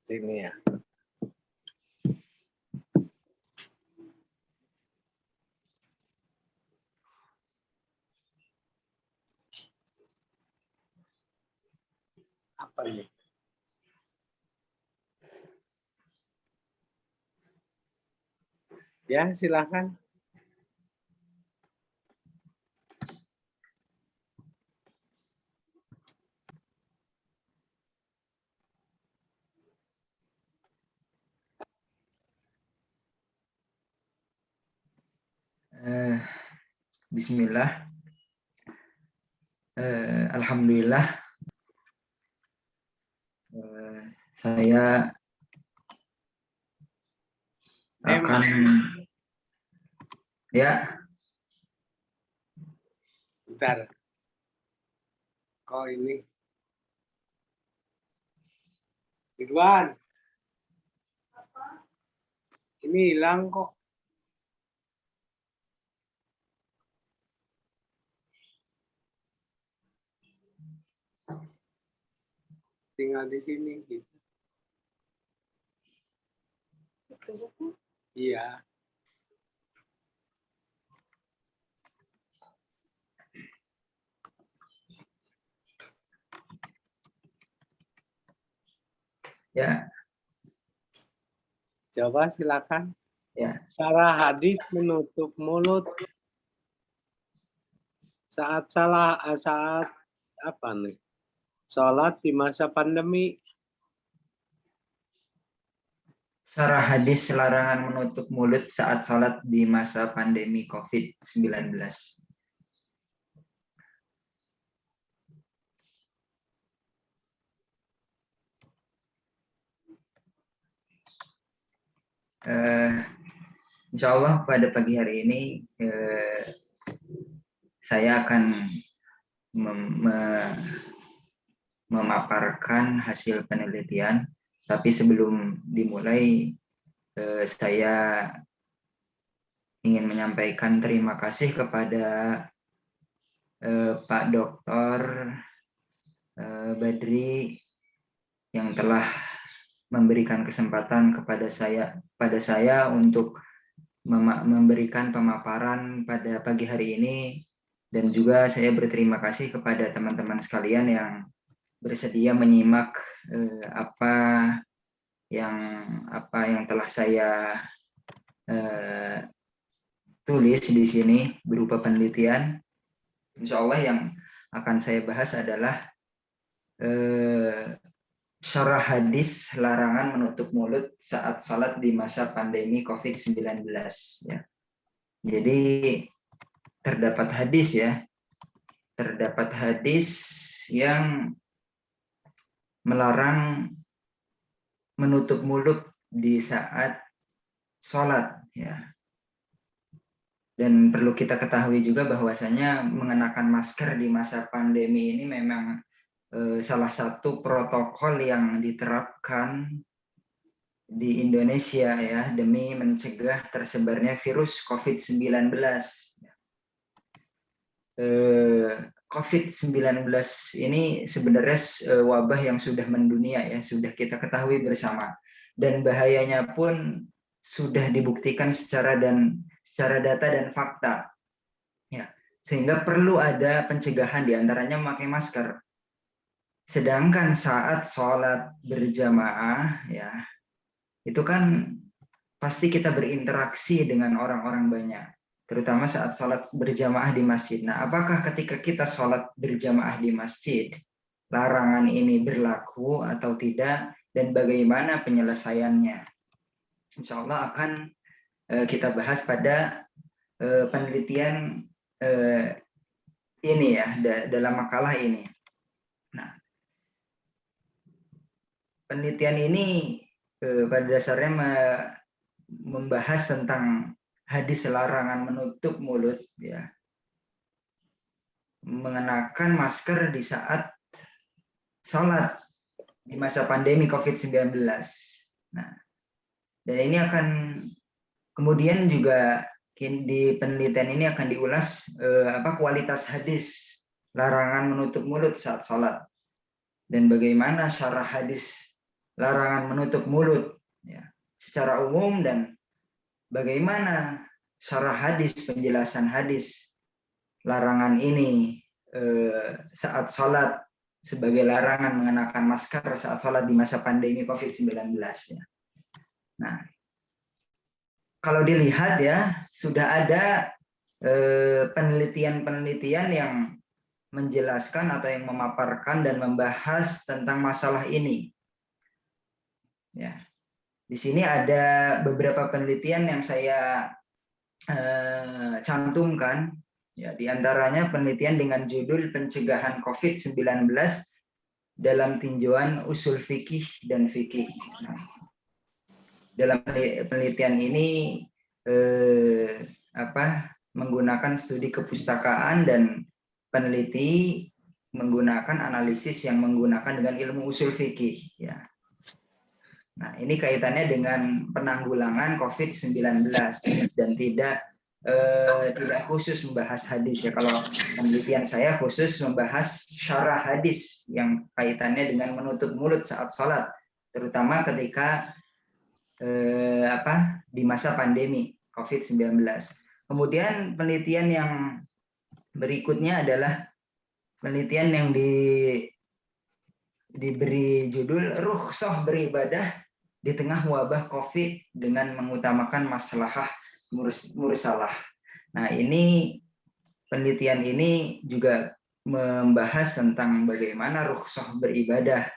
Sini ya. Apa ini? Ya, silakan. Bismillah. Alhamdulillah. Saya akan Bentar. Kok ini? Ridwan. Ini hilang kok. Tinggal di sini gitu. Iya. Ya. Coba silakan. Ya. Syarah hadis menutup mulut saat apa nih? Sholat di masa pandemi. Syarah hadis larangan menutup mulut saat sholat di masa pandemi COVID-19. Insya Allah pada pagi hari ini saya akan memaparkan hasil penelitian, tapi sebelum dimulai saya ingin menyampaikan terima kasih kepada Pak Dr. Badri yang telah memberikan kesempatan kepada saya untuk memberikan pemaparan pada pagi hari ini, dan juga saya berterima kasih kepada teman-teman sekalian yang bersedia menyimak apa yang telah saya tulis di sini berupa penelitian. Insya Allah yang akan saya bahas adalah syarah hadis larangan menutup mulut saat salat di masa pandemi COVID-19. Ya. Jadi terdapat hadis yang melarang menutup mulut di saat sholat. Ya. Dan perlu kita ketahui juga bahwasanya mengenakan masker di masa pandemi ini memang salah satu protokol yang diterapkan di Indonesia ya demi mencegah tersebarnya virus COVID-19. COVID-19 ini sebenarnya wabah yang sudah mendunia ya, sudah kita ketahui bersama, dan bahayanya pun sudah dibuktikan secara data dan fakta. Ya, sehingga perlu ada pencegahan, diantaranya memakai masker. Sedangkan saat sholat berjamaah, ya, itu kan pasti kita berinteraksi dengan orang-orang banyak, terutama saat sholat berjamaah di masjid. Nah, apakah ketika kita sholat berjamaah di masjid, larangan ini berlaku atau tidak, dan bagaimana penyelesaiannya? Insya Allah akan kita bahas pada penelitian ini ya, dalam makalah ini. Nah, penelitian ini pada dasarnya membahas tentang hadis larangan menutup mulut, ya, mengenakan masker di saat sholat di masa pandemi COVID-19. Nah, dan ini akan kemudian juga di penelitian ini akan diulas kualitas hadis larangan menutup mulut saat sholat dan bagaimana syarah hadis larangan menutup mulut ya, secara umum, dan bagaimana syarah hadis, penjelasan hadis larangan ini saat sholat sebagai larangan mengenakan masker saat sholat di masa pandemi COVID-19 ya. Nah, kalau dilihat ya, sudah ada penelitian-penelitian yang menjelaskan atau yang memaparkan dan membahas tentang masalah ini. Ya, di sini ada beberapa penelitian yang saya cantumkan. Ya, di antaranya penelitian dengan judul Pencegahan COVID-19 dalam tinjauan usul fikih dan fikih. Nah, dalam penelitian ini menggunakan studi kepustakaan dan peneliti menggunakan analisis yang menggunakan dengan ilmu usul fikih. Ya. Nah, ini kaitannya dengan penanggulangan COVID-19 dan tidak khusus membahas hadis ya. Kalau penelitian saya khusus membahas syarah hadis yang kaitannya dengan menutup mulut saat sholat, terutama ketika di masa pandemi COVID-19. Kemudian penelitian yang berikutnya adalah penelitian yang diberi judul Rukhsah beribadah di tengah wabah COVID dengan mengutamakan maslahah mursalah. Nah, ini penelitian ini juga membahas tentang bagaimana rukhsah beribadah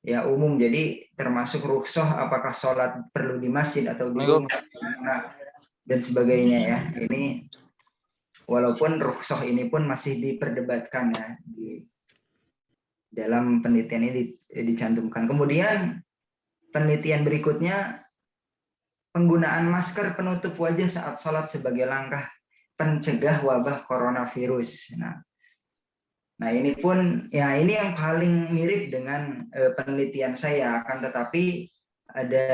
ya umum. Jadi termasuk rukhsah apakah sholat perlu di masjid atau di rumah dan sebagainya ya. Ini walaupun rukhsah ini pun masih diperdebatkan ya di dalam penelitian ini dicantumkan. Kemudian penelitian berikutnya, penggunaan masker penutup wajah saat sholat sebagai langkah pencegah wabah coronavirus. Nah ini pun ya ini yang paling mirip dengan penelitian saya, akan tetapi ada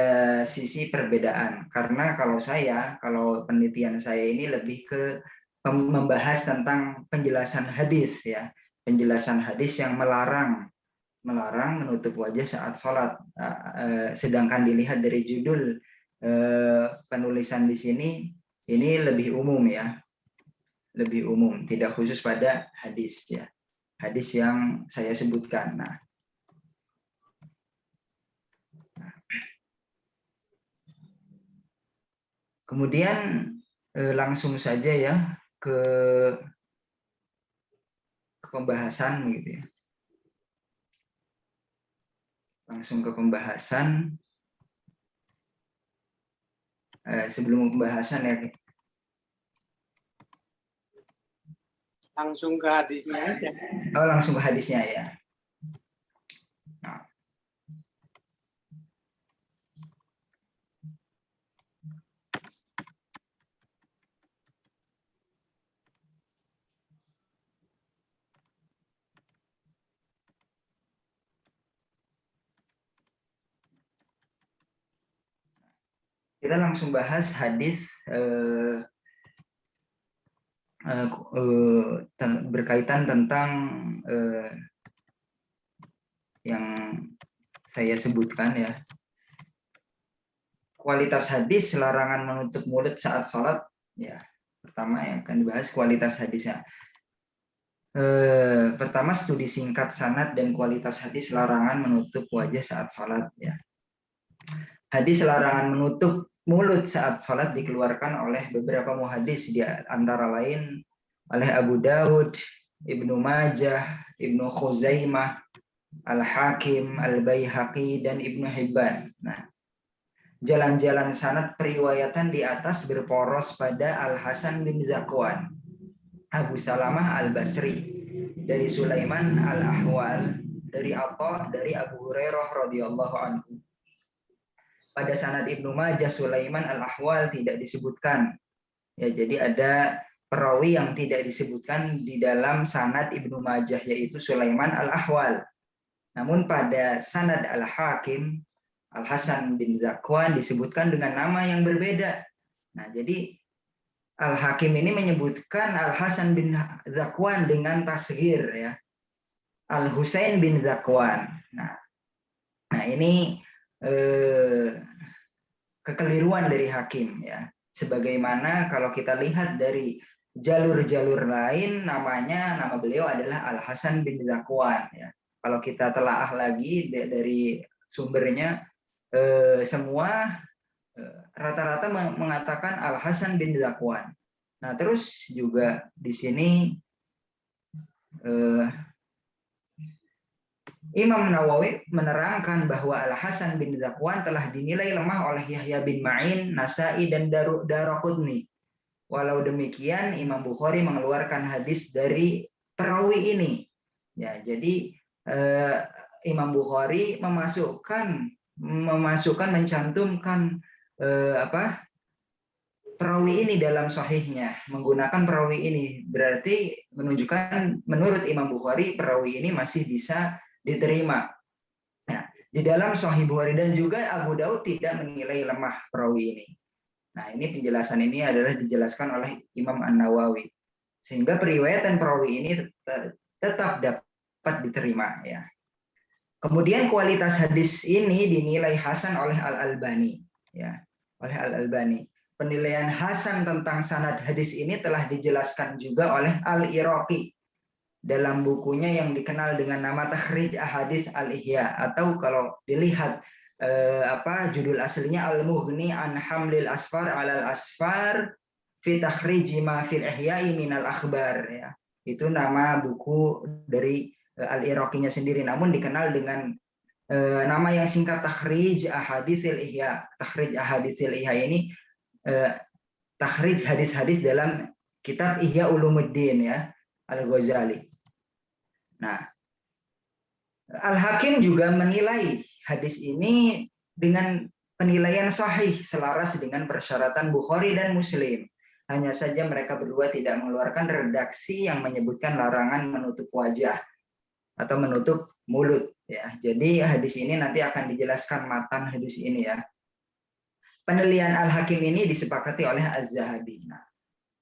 sisi perbedaan karena kalau penelitian saya ini lebih ke membahas tentang penjelasan hadis ya, penjelasan hadis yang melarang menutup wajah saat sholat. Sedangkan dilihat dari judul penulisan di sini ini lebih umum ya, lebih umum, tidak khusus pada hadis ya, hadis yang saya sebutkan. Nah, kemudian langsung saja ya ke pembahasan gitu ya. Langsung ke pembahasan. Sebelum pembahasan ya. Langsung ke hadisnya aja. Oh, langsung ke hadisnya ya. Nah. Kita langsung bahas hadis berkaitan tentang yang saya sebutkan ya. Kualitas hadis, larangan menutup mulut saat sholat. Ya, pertama yang akan dibahas kualitas hadisnya. Pertama, studi singkat sanad dan kualitas hadis larangan menutup wajah saat sholat. Ya. Hadis larangan menutup mulut saat sholat dikeluarkan oleh beberapa muhadis, di antara lain oleh Abu Dawud, Ibnu Majah, Ibnu Khuzaimah, Al-Hakim, Al-Baihaqi, dan Ibnu Hibban. Nah, jalan-jalan sanad periwayatan di atas berporos pada Al-Hasan bin Zakwan, Abu Salamah Al-Basri, dari Sulaiman Al-Ahwal, dari Atha, dari Abu Hurairah radhiyallahu anhu. Pada sanad Ibnu Majah, Sulaiman Al-Ahwal tidak disebutkan. Ya, jadi ada perawi yang tidak disebutkan di dalam sanad Ibnu Majah, yaitu Sulaiman Al-Ahwal. Namun pada sanad Al-Hakim, Al-Hasan bin Zakwan disebutkan dengan nama yang berbeda. Nah, jadi Al-Hakim ini menyebutkan Al-Hasan bin Zakwan dengan tasghir ya. Al-Husain bin Zakwan. Nah ini kekeliruan dari hakim ya. Sebagaimana kalau kita lihat dari jalur-jalur lain nama beliau adalah Al-Hasan bin Zakwan ya. Kalau kita telaah lagi dari sumbernya semua rata-rata mengatakan Al-Hasan bin Zakwan. Nah, terus juga di sini Imam Nawawi menerangkan bahwa Al-Hasan bin Zakwan telah dinilai lemah oleh Yahya bin Ma'in, Nasa'i, dan Daraqutni. Walau demikian, Imam Bukhari mengeluarkan hadis dari perawi ini. Ya, jadi Imam Bukhari mencantumkan perawi ini dalam sahihnya, menggunakan perawi ini. Berarti menunjukkan menurut Imam Bukhari perawi ini masih bisa diterima. Nah, di dalam Sahih Bukhari dan juga Abu Daud tidak menilai lemah perawi ini. Nah, ini penjelasan ini adalah dijelaskan oleh Imam An-Nawawi. Sehingga periwayatan perawi ini tetap dapat diterima ya. Kemudian kualitas hadis ini dinilai hasan oleh Al-Albani ya, oleh Al-Albani. Penilaian hasan tentang sanad hadis ini telah dijelaskan juga oleh Al-Iraqi dalam bukunya yang dikenal dengan nama Takhrij Ahadits Al-Ihya, atau kalau dilihat judul aslinya Al-Mughni an Hamlil Asfar 'alal Asfar fi Takhrij ma fil Ihya'i minal Akhbar ya. Itu nama buku dari Al-Iraqinya sendiri, namun dikenal dengan nama yang singkat Takhrij Ahaditsil Ihya. Takhrij Ahaditsil Ihya ini takhrij hadis-hadis dalam kitab Ihya Ulumuddin ya, Al-Ghazali. Nah, Al-Hakim juga menilai hadis ini dengan penilaian sahih selaras dengan persyaratan Bukhari dan Muslim. Hanya saja mereka berdua tidak mengeluarkan redaksi yang menyebutkan larangan menutup wajah atau menutup mulut ya. Jadi hadis ini nanti akan dijelaskan matan hadis ini ya. Penilaian Al-Hakim ini disepakati oleh Az-Zahabi. Nah,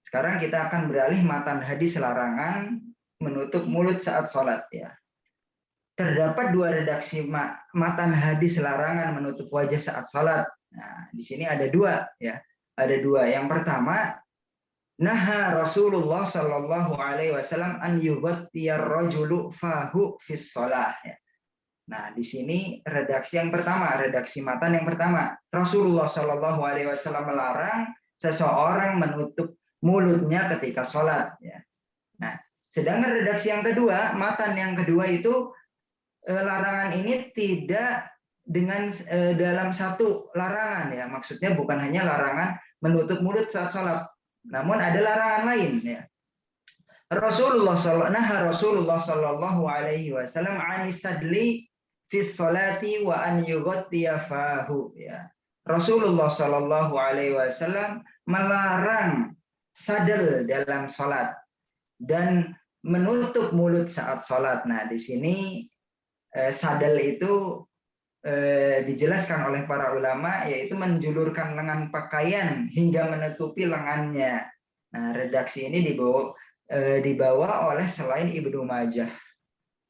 sekarang kita akan beralih matan hadis larangan menutup mulut saat sholat ya. Terdapat dua redaksi matan hadis larangan menutup wajah saat sholat. Nah, di sini ada dua ya. Ada dua. Yang pertama, naha Rasulullah Shallallahu Alaihi Wasallam an yughattiyar rajulu fahu fis sholah ya. Nah, di sini redaksi yang pertama, redaksi matan yang pertama. Rasulullah Shallallahu Alaihi Wasallam melarang seseorang menutup mulutnya ketika sholat ya. Nah, sedangkan redaksi yang kedua, matan yang kedua itu larangan ini tidak dengan dalam satu larangan ya. Maksudnya bukan hanya larangan menutup mulut saat sholat, namun ada larangan lain ya. Rasulullah Shallallahu Alaihi Wasallam anisadli fis sholati wa an yughattiya fahu ya. Rasulullah Shallallahu Alaihi Wasallam melarang sadel dalam sholat dan menutup mulut saat sholat. Nah, di sini sadel itu dijelaskan oleh para ulama, yaitu menjulurkan lengan pakaian hingga menutupi lengannya. Nah, redaksi ini dibawa oleh selain Ibnu Majah.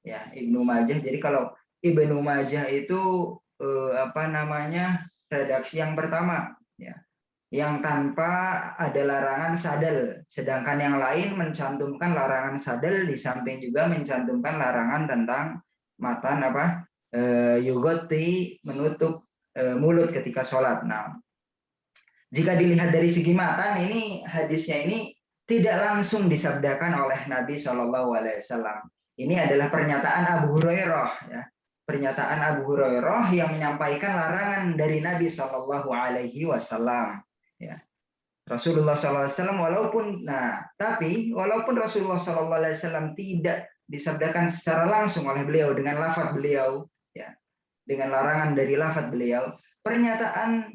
Ya, Ibnu Majah. Jadi kalau Ibnu Majah itu redaksi yang pertama ya, yang tanpa ada larangan sadel, sedangkan yang lain mencantumkan larangan sadel, di samping juga mencantumkan larangan tentang matan yughatti menutup mulut ketika sholat. Nah, jika dilihat dari segi matan, ini hadisnya ini tidak langsung disabdakan oleh Nabi Shallallahu Alaihi Wasallam. Ini adalah pernyataan Abu Hurairah ya. Pernyataan Abu Hurairah yang menyampaikan larangan dari Nabi Shallallahu Alaihi Wasallam. Ya. Rasulullah SAW walaupun Rasulullah SAW tidak disabdakan secara langsung oleh beliau dengan lafaz beliau ya, dengan larangan dari lafaz beliau, pernyataan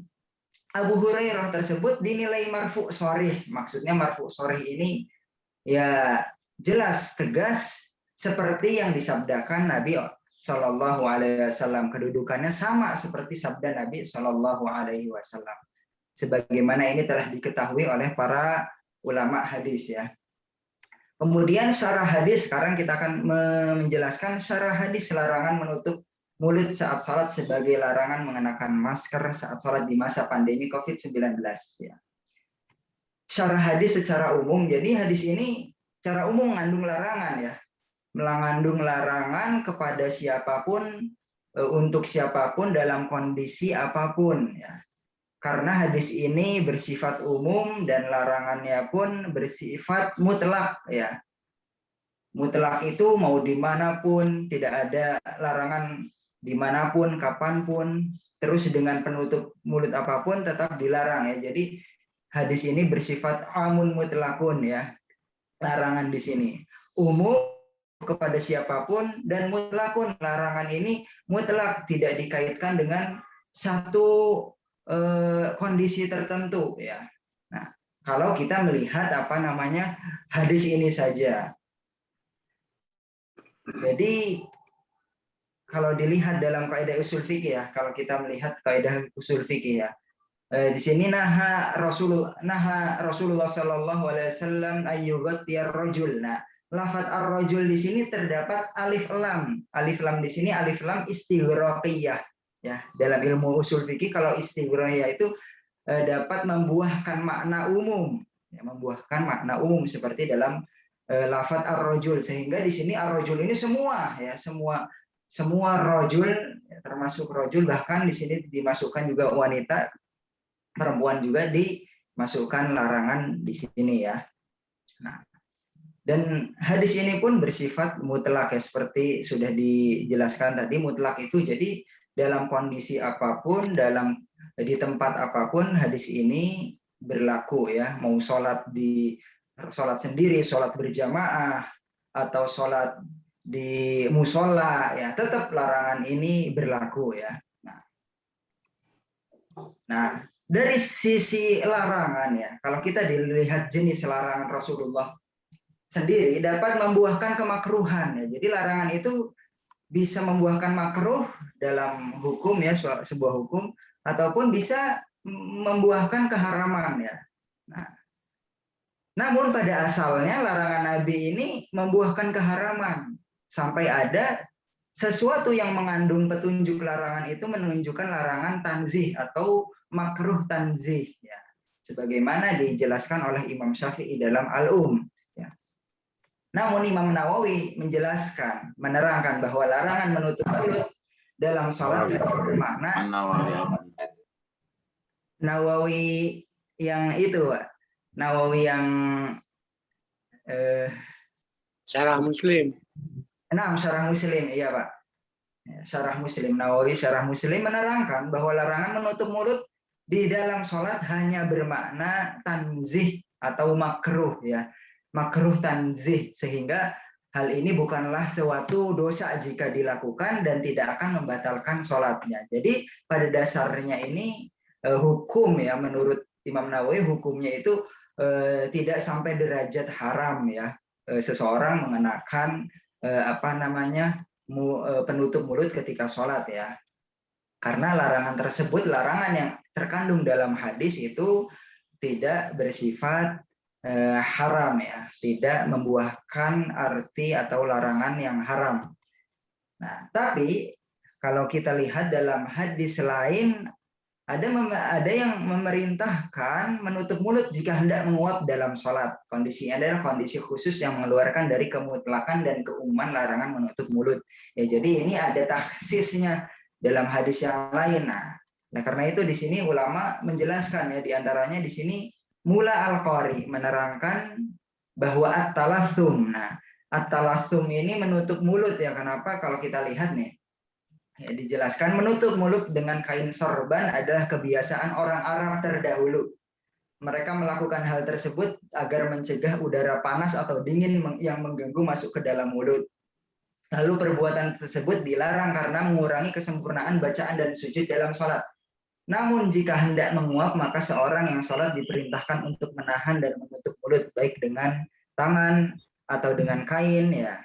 Abu Hurairah tersebut dinilai marfu' sharih. Maksudnya marfu' sharih ini ya jelas tegas seperti yang disabdakan Nabi Shallallahu Alaihi Wasallam. Kedudukannya sama seperti sabda Nabi Shallallahu Alaihi Wasallam. Sebagaimana ini telah diketahui oleh para ulama hadis ya. Kemudian syarah hadis, sekarang kita akan menjelaskan syarah hadis larangan menutup mulut saat sholat sebagai larangan mengenakan masker saat sholat di masa pandemi COVID-19. Ya. Syarah hadis secara umum, jadi hadis ini secara umum mengandung larangan ya, mengandung larangan kepada siapapun, untuk siapapun dalam kondisi apapun ya. Karena hadis ini bersifat umum dan larangannya pun bersifat mutlak ya. Mutlak itu mau dimanapun, tidak ada larangan dimanapun, kapanpun, terus dengan penutup mulut apapun tetap dilarang ya. Jadi hadis ini bersifat amun mutlakun ya. Larangan di sini umum kepada siapapun dan mutlakun. Larangan ini mutlak, tidak dikaitkan dengan satu kondisi tertentu ya. Nah, kalau kita melihat hadis ini saja. Jadi kalau dilihat dalam kaidah usul fikih ya, kalau kita melihat kaidah usul fikih ya, di sini naha Rasulullah Shallallahu Alaihi Wasallam ayyughattiyar rajul. Nah, lafadz ar-rajul di sini terdapat alif lam. Alif lam di sini alif lam istighraqiyah. Ya, dalam ilmu usul fikih kalau istighraqiyah itu dapat membuahkan makna umum, ya, membuahkan makna umum seperti dalam lafadz ar-rajul, sehingga di sini ar-rajul ini semua ya, semua rajul ya, termasuk rajul, bahkan di sini dimasukkan juga wanita, perempuan juga dimasukkan larangan di sini ya. Nah, dan hadis ini pun bersifat mutlak ya, seperti sudah dijelaskan tadi, mutlak itu jadi dalam kondisi apapun, di tempat apapun hadis ini berlaku ya. Mau sholat sendiri, sholat berjamaah, atau sholat di musola ya, tetap larangan ini berlaku ya. Nah, dari sisi larangan ya, kalau kita dilihat jenis larangan Rasulullah sendiri dapat membuahkan kemakruhan ya. Jadi larangan itu bisa membuahkan makruh dalam hukum ya, sebuah hukum, ataupun bisa membuahkan keharaman ya. Nah, namun pada asalnya larangan Nabi ini membuahkan keharaman, sampai ada sesuatu yang mengandung petunjuk larangan itu menunjukkan larangan tanzih atau makruh tanzih ya. Sebagaimana dijelaskan oleh Imam Syafi'i dalam Al-Um. Namun Imam Nawawi menjelaskan, menerangkan bahwa larangan menutup mulut dalam sholat bermakna Nawawi yang itu, Nawawi yang Syarah Muslim. Syarah Muslim, iya Pak. Syarah Muslim, Nawawi Syarah Muslim menerangkan bahwa larangan menutup mulut di dalam sholat hanya bermakna tanzih atau makruh ya. Makruh tanzih, sehingga hal ini bukanlah suatu dosa jika dilakukan dan tidak akan membatalkan sholatnya. Jadi pada dasarnya ini hukum ya, menurut Imam Nawawi hukumnya itu tidak sampai derajat haram ya, seseorang mengenakan penutup mulut ketika sholat ya. Karena larangan tersebut, larangan yang terkandung dalam hadis itu tidak bersifat haram ya, tidak membuahkan arti atau larangan yang haram. Nah, tapi kalau kita lihat dalam hadis lain, ada yang memerintahkan menutup mulut jika hendak menguap dalam sholat. Kondisinya adalah kondisi khusus yang mengeluarkan dari kemutlakan dan keumuman larangan menutup mulut. Ya, jadi ini ada takhsisnya dalam hadis yang lain. Nah, karena itu di sini ulama menjelaskan ya, diantaranya di sini Mula Al-Qari menerangkan bahwa at-talassum. Nah, at-talassum ini menutup mulut ya. Kenapa? Kalau kita lihat nih, ya, dijelaskan menutup mulut dengan kain sorban adalah kebiasaan orang Arab terdahulu. Mereka melakukan hal tersebut agar mencegah udara panas atau dingin yang mengganggu masuk ke dalam mulut. Lalu perbuatan tersebut dilarang karena mengurangi kesempurnaan bacaan dan sujud dalam sholat. Namun jika hendak menguap, maka seorang yang sholat diperintahkan untuk menahan dan menutup mulut baik dengan tangan atau dengan kain ya.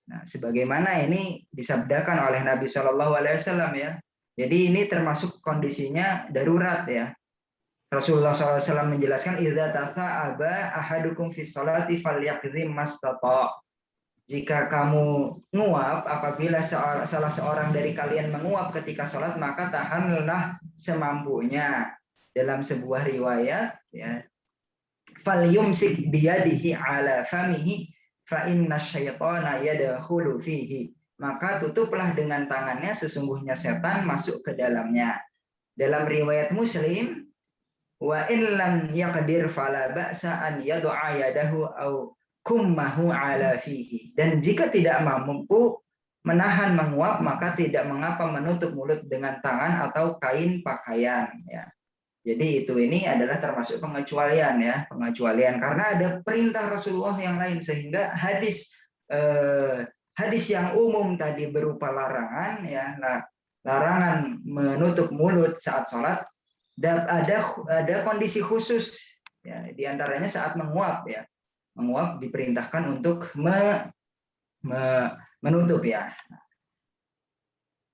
Nah, sebagaimana ini disabdakan oleh Nabi Shallallahu Alaihi Wasallam ya. Jadi ini termasuk kondisinya darurat ya. Rasulullah SAW menjelaskan, idza tasa'aba ahadukum fi sholati falyaqdhim mastata'. Jika kamu nguap, apabila salah seorang dari kalian menguap ketika sholat, maka tahanlah semampunya. Dalam sebuah riwayat, ya, falyumsik biyadihi ala famihi fa inna syaitana yadkhulu fihi. Maka tutuplah dengan tangannya, sesungguhnya setan masuk ke dalamnya. Dalam riwayat Muslim, wa in lam yaqdir fala ba'sa an yad'a yadahu au kummahu ala fihi. Dan jika tidak mampu menahan menguap, maka tidak mengapa menutup mulut dengan tangan atau kain pakaian ya. Jadi ini adalah termasuk pengecualian ya, pengecualian karena ada perintah Rasulullah yang lain, sehingga hadis yang umum tadi berupa larangan ya, larangan menutup mulut saat sholat, dan ada kondisi khusus ya, diantaranya saat menguap ya, menguap diperintahkan untuk menutup ya.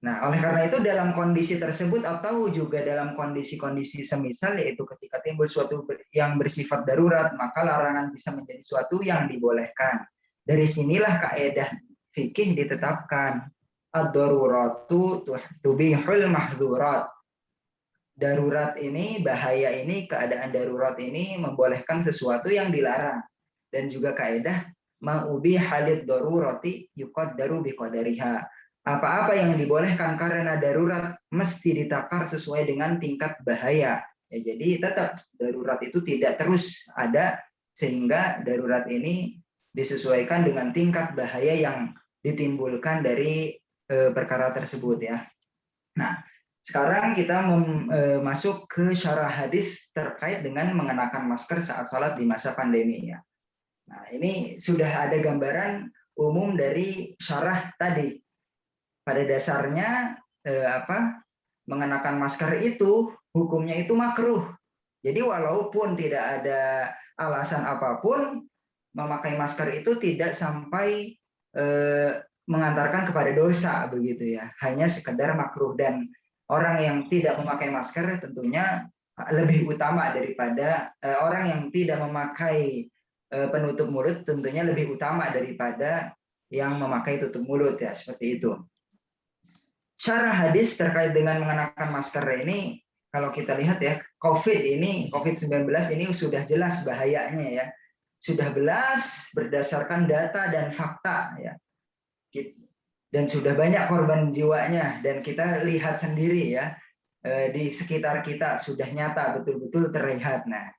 Nah, oleh karena itu dalam kondisi tersebut atau juga dalam kondisi-kondisi semisal, yaitu ketika timbul suatu yang bersifat darurat, maka larangan bisa menjadi suatu yang dibolehkan. Dari sinilah kaidah fikih ditetapkan, ad-daruratu tubihul mahdzurat. Darurat ini, bahaya ini, keadaan darurat ini membolehkan sesuatu yang dilarang. Dan juga kaidah ma'ubi halid darurati yuqaddaru biqadariha. Apa-apa yang dibolehkan karena darurat mesti ditakar sesuai dengan tingkat bahaya. Ya, jadi tetap darurat itu tidak terus ada, sehingga darurat ini disesuaikan dengan tingkat bahaya yang ditimbulkan dari perkara tersebut ya. Nah, sekarang kita masuk ke syarah hadis terkait dengan mengenakan masker saat sholat di masa pandemi ya. Nah, ini sudah ada gambaran umum dari syarah tadi. Pada dasarnya mengenakan masker itu hukumnya itu makruh. Jadi walaupun tidak ada alasan apapun, memakai masker itu tidak sampai mengantarkan kepada dosa begitu ya. Hanya sekedar makruh, dan orang yang tidak memakai masker tentunya lebih utama daripada orang yang tidak memakai penutup mulut, tentunya lebih utama daripada yang memakai tutup mulut ya, seperti itu. Syarah hadis terkait dengan mengenakan masker ini, kalau kita lihat ya, COVID-19 ini sudah jelas bahayanya ya. Sudah jelas berdasarkan data dan fakta ya. Dan sudah banyak korban jiwanya, dan kita lihat sendiri ya, di sekitar kita sudah nyata betul-betul terlihat. Nah,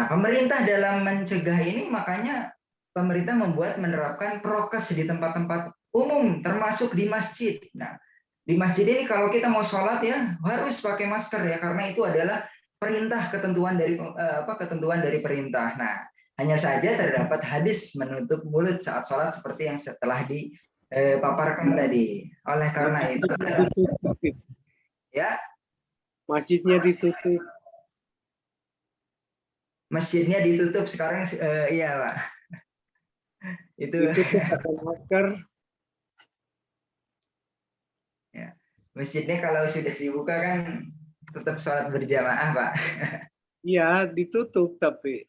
pemerintah dalam mencegah ini, makanya pemerintah menerapkan prokes di tempat-tempat umum, termasuk di masjid. Nah, di masjid ini kalau kita mau sholat ya harus pakai masker ya, karena itu adalah perintah, ketentuan dari perintah. Nah, hanya saja terdapat hadis menutup mulut saat sholat seperti yang setelah dipaparkan tadi. Oleh karena itu ya, masjidnya ditutup. Masjidnya ditutup sekarang, iya Pak. Itu pakai masker. Ya. Masjidnya kalau sudah dibuka kan tetap sholat berjamaah Pak. Iya, ditutup tapi.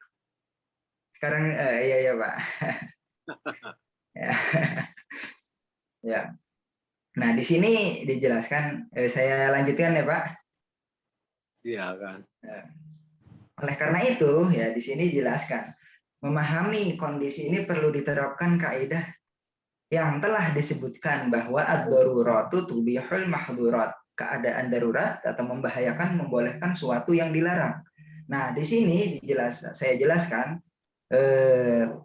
Sekarang iya Pak. Ya. Ya. Nah, di sini dijelaskan, saya lanjutkan ya Pak. Iya kan. Oleh karena itu ya, di sini dijelaskan, memahami kondisi ini perlu diterapkan kaidah yang telah disebutkan bahwa ad-daruratu tubihul mahdzurat. Keadaan darurat atau membahayakan membolehkan suatu yang dilarang. Nah, di sini saya jelaskan,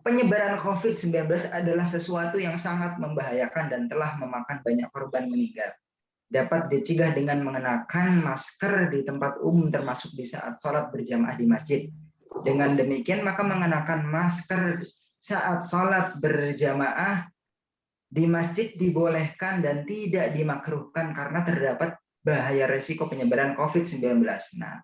penyebaran COVID-19 adalah sesuatu yang sangat membahayakan dan telah memakan banyak korban meninggal. Dapat dicegah dengan mengenakan masker di tempat umum, termasuk di saat sholat berjamaah di masjid. Dengan demikian, maka mengenakan masker saat sholat berjamaah di masjid dibolehkan dan tidak dimakruhkan karena terdapat bahaya resiko penyebaran COVID-19. Nah,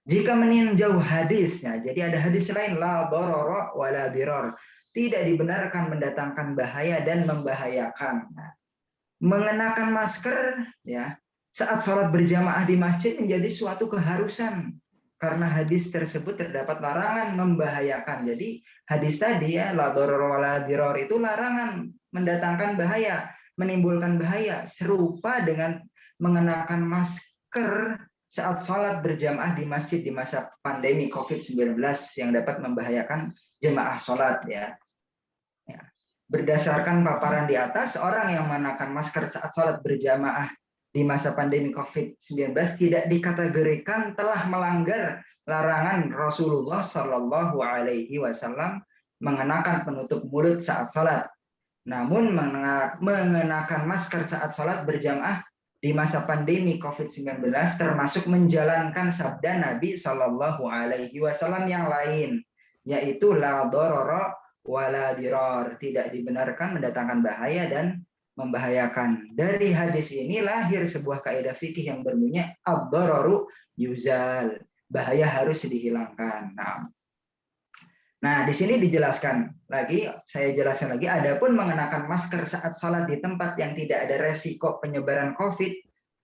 jika meninjau hadisnya, jadi ada hadis lain, la darara wala dirar. tidak dibenarkan mendatangkan bahaya dan membahayakan. Nah, mengenakan masker ya saat sholat berjamaah di masjid menjadi suatu keharusan karena hadis tersebut terdapat larangan membahayakan. Jadi hadis tadi ya la doror wala diror itu larangan mendatangkan bahaya, menimbulkan bahaya, serupa dengan mengenakan masker saat sholat berjamaah di masjid di masa pandemi COVID-19 yang dapat membahayakan jemaah sholat ya. Berdasarkan paparan di atas, orang yang mengenakan masker saat sholat berjamaah di masa pandemi COVID-19 tidak dikategorikan telah melanggar larangan Rasulullah Shallallahu Alaihi Wasallam mengenakan penutup mulut saat sholat. Namun mengenakan masker saat sholat berjamaah di masa pandemi COVID-19 termasuk menjalankan sabda Nabi Shallallahu Alaihi Wasallam yang lain, yaitu la dororo wala diror, tidak dibenarkan mendatangkan bahaya dan membahayakan. Dari hadis ini lahir sebuah kaidah fikih yang berbunyi ad-dararu yuzal, bahaya harus dihilangkan. Nah, di sini dijelaskan lagi, saya jelaskan lagi, adapun mengenakan masker saat sholat di tempat yang tidak ada resiko penyebaran COVID,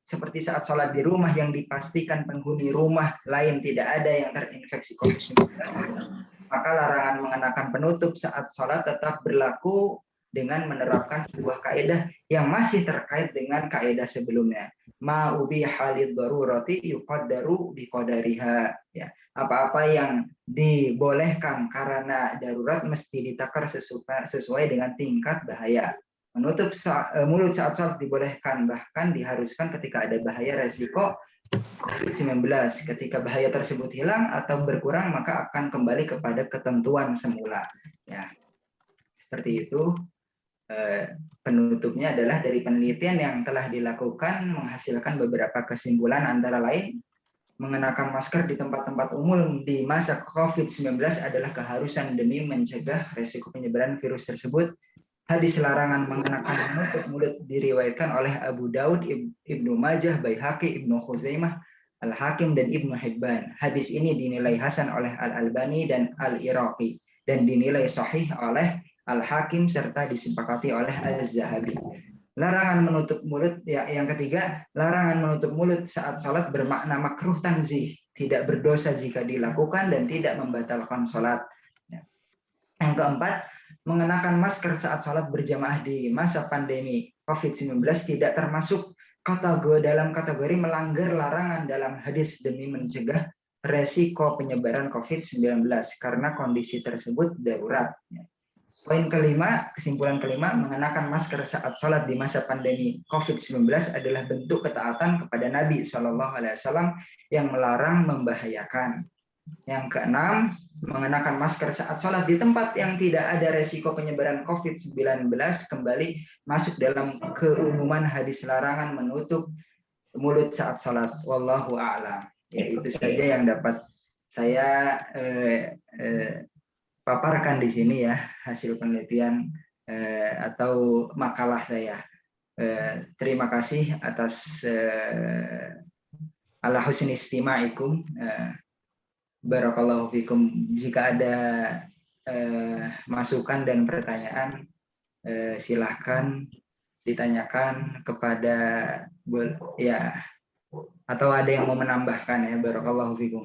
seperti saat sholat di rumah yang dipastikan penghuni rumah lain tidak ada yang terinfeksi COVID-19, maka larangan mengenakan penutup saat sholat tetap berlaku dengan menerapkan sebuah kaidah yang masih terkait dengan kaidah sebelumnya. Ma ubiha lid-darurati yuqaddaru biqadariha. Ya, apa-apa yang dibolehkan karena darurat mesti ditakar sesuai dengan tingkat bahaya. Menutup mulut saat sholat dibolehkan, bahkan diharuskan ketika ada bahaya resiko COVID-19. Ketika bahaya tersebut hilang atau berkurang, maka akan kembali kepada ketentuan semula. Ya, seperti itu. Penutupnya adalah dari penelitian yang telah dilakukan menghasilkan beberapa kesimpulan, antara lain mengenakan masker di tempat-tempat umum di masa COVID-19 adalah keharusan demi mencegah resiko penyebaran virus tersebut. Hadis larangan mengenakan penutup mulut diriwayatkan oleh Abu Daud, Ibnu Majah, Baihaqi, Ibnu Khuzaimah, Al-Hakim, dan Ibnu Hibban. Hadis ini dinilai hasan oleh Al-Albani dan Al-Iraqi dan dinilai sahih oleh Al-Hakim serta disepakati oleh Az-Zahabi. Larangan menutup mulut ya, yang ketiga, larangan menutup mulut saat salat bermakna makruh tanzih, tidak berdosa jika dilakukan dan tidak membatalkan salat. Yang keempat, mengenakan masker saat salat berjamaah di masa pandemi COVID-19 tidak termasuk dalam kategori melanggar larangan dalam hadis demi mencegah resiko penyebaran COVID-19 karena kondisi tersebut darurat. Poin kelima, kesimpulan kelima, mengenakan masker saat sholat di masa pandemi COVID-19 adalah bentuk ketaatan kepada Nabi SAW yang melarang membahayakan. Yang keenam, mengenakan masker saat sholat di tempat yang tidak ada resiko penyebaran COVID-19 kembali masuk dalam keumuman hadis larangan menutup mulut saat sholat. Wallahu a'lam. Ya, itu saja yang dapat saya paparkan di sini ya, hasil penelitian atau makalah saya. Terima kasih atas ala husni istimaikum. Barakallahu fikum. Jika ada masukan dan pertanyaan, silahkan ditanyakan kepada ya, atau ada yang mau menambahkan ya. Barakallahu fikum.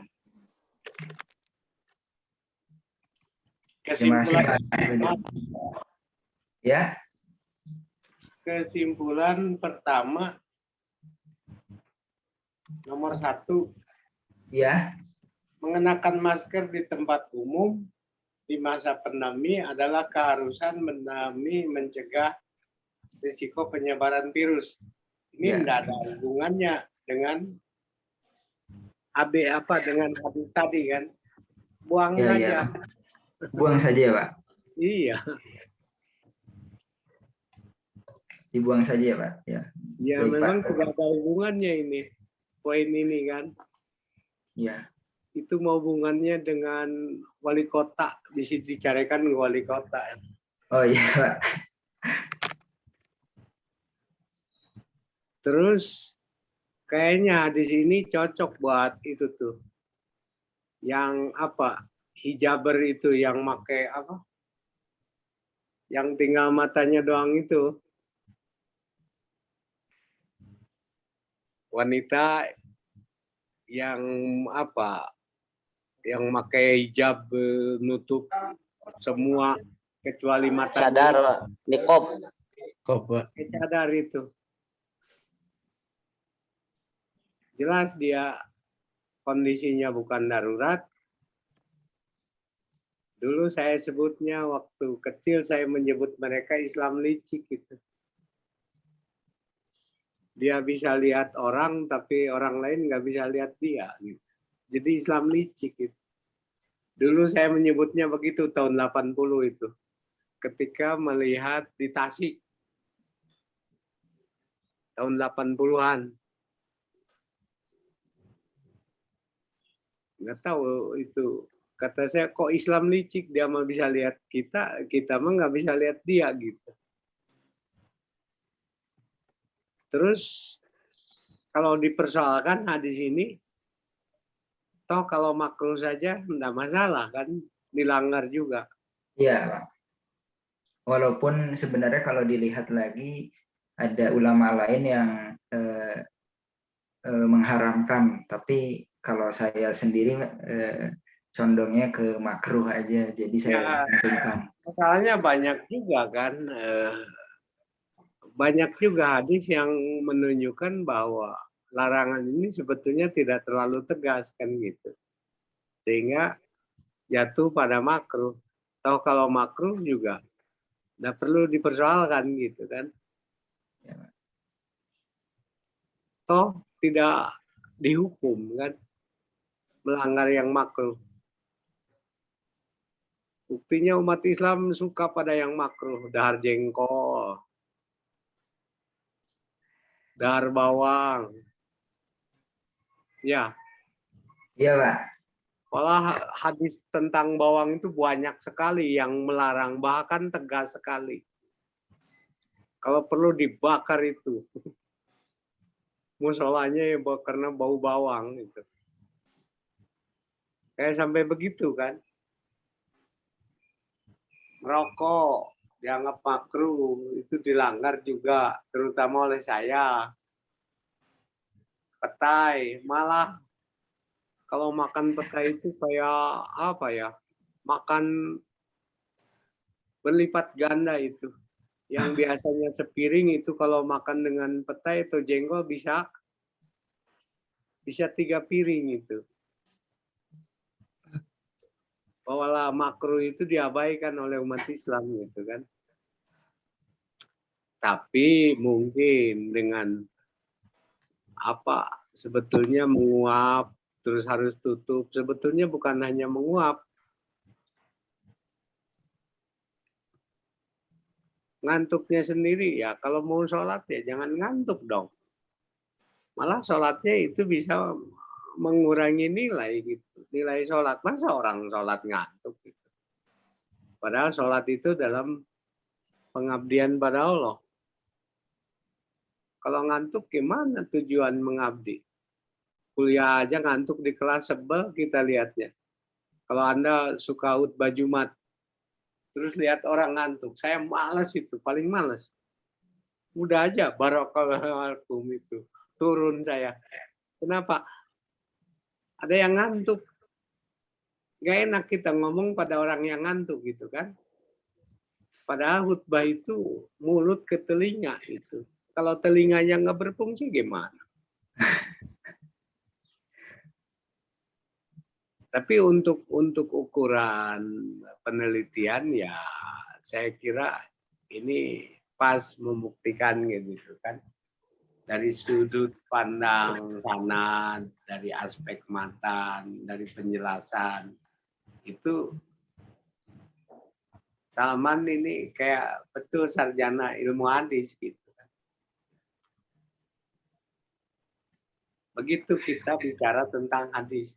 Terima kasih. Ya. Kesimpulan pertama, nomor 1. Ya. Mengenakan masker di tempat umum di masa pandemi adalah keharusan demi mencegah risiko penyebaran virus. Ini tidak ada hubungannya dengan dengan hadis tadi kan. Buang saja. Ya. Buang saja, Pak. Iya. Dibuang saja, Pak. Ya. Ya, baik, memang Pak. Tidak ada hubungannya ini. Poin ini kan. Iya. Itu mau hubungannya dengan wali kota. Di situ dicarikan wali kota. Oh iya, Pak. Terus kayaknya di sini cocok buat itu tuh. Yang apa? Hijaber itu yang pakai apa? yang tinggal matanya doang itu. Wanita yang apa? Yang pakai hijab nutup semua kecuali matanya. Sadar, niqab. Cadar itu. Jelas dia kondisinya bukan darurat. Dulu saya sebutnya waktu kecil saya menyebut mereka Islam licik gitu. Dia bisa lihat orang tapi orang lain nggak bisa lihat dia gitu. Jadi Islam licik gitu. Dulu saya menyebutnya begitu tahun 80 itu. Ketika melihat di Tasik tahun 80-an. Nggak tahu itu. Kata saya, kok Islam licik, dia mah bisa lihat kita, kita mah nggak bisa lihat dia gitu. Terus kalau dipersoalkan hadis ini, toh kalau makruh saja nggak masalah kan, dilanggar juga. Iya, Pak. Walaupun sebenarnya kalau dilihat lagi ada ulama lain yang mengharamkan, tapi kalau saya sendiri condongnya ke makruh aja, jadi saya cantumkan. Masalahnya banyak juga kan, banyak juga hadis yang menunjukkan bahwa larangan ini sebetulnya tidak terlalu tegas kan gitu, sehingga jatuh pada makruh. Atau kalau makruh juga nggak perlu dipersoalkan gitu kan. Toh tidak dihukum kan melanggar yang makruh. Buktinya umat Islam suka pada yang makruh, dahar jengkol, dahar bawang. Ya, Iya, Pak. malah hadis tentang bawang itu banyak sekali yang melarang, bahkan tegas sekali. Kalau perlu dibakar itu. Musolanya ya karena bau bawang itu. Kayak sampai begitu kan. Merokok dianggap makruh, itu dilanggar juga, terutama oleh saya. Petai, malah kalau makan petai itu kayak apa ya, makan berlipat ganda itu. Yang biasanya sepiring itu kalau makan dengan petai atau jengkol bisa 3 piring itu. Bahwa makruh itu diabaikan oleh umat Islam gitu kan. Tapi mungkin dengan apa sebetulnya menguap terus harus tutup, sebetulnya bukan hanya menguap, ngantuknya sendiri ya. Kalau mau sholat ya jangan ngantuk dong, malah sholatnya itu bisa mengurangi nilai gitu, nilai sholat. Masa orang sholat ngantuk gitu, padahal sholat itu dalam pengabdian pada Allah. Kalau ngantuk gimana tujuan mengabdi? Kuliah aja ngantuk di kelas, sebel kita lihatnya. Kalau Anda suka khutbah Jumat, terus lihat orang ngantuk, saya malas itu, paling malas. Udah aja, barakallahu itu, turun saya. Kenapa? Ada yang ngantuk. Gak enak kita ngomong pada orang yang ngantuk gitu kan. Padahal khutbah itu mulut ke telinga itu. Kalau telinganya nggak berfungsi gimana? Tapi untuk ukuran penelitian ya saya kira ini pas membuktikan gitu kan. Dari sudut pandang sanad, dari aspek matan, dari penjelasan itu Salman ini kayak betul sarjana ilmu hadis gitu. Begitu kita bicara tentang hadis.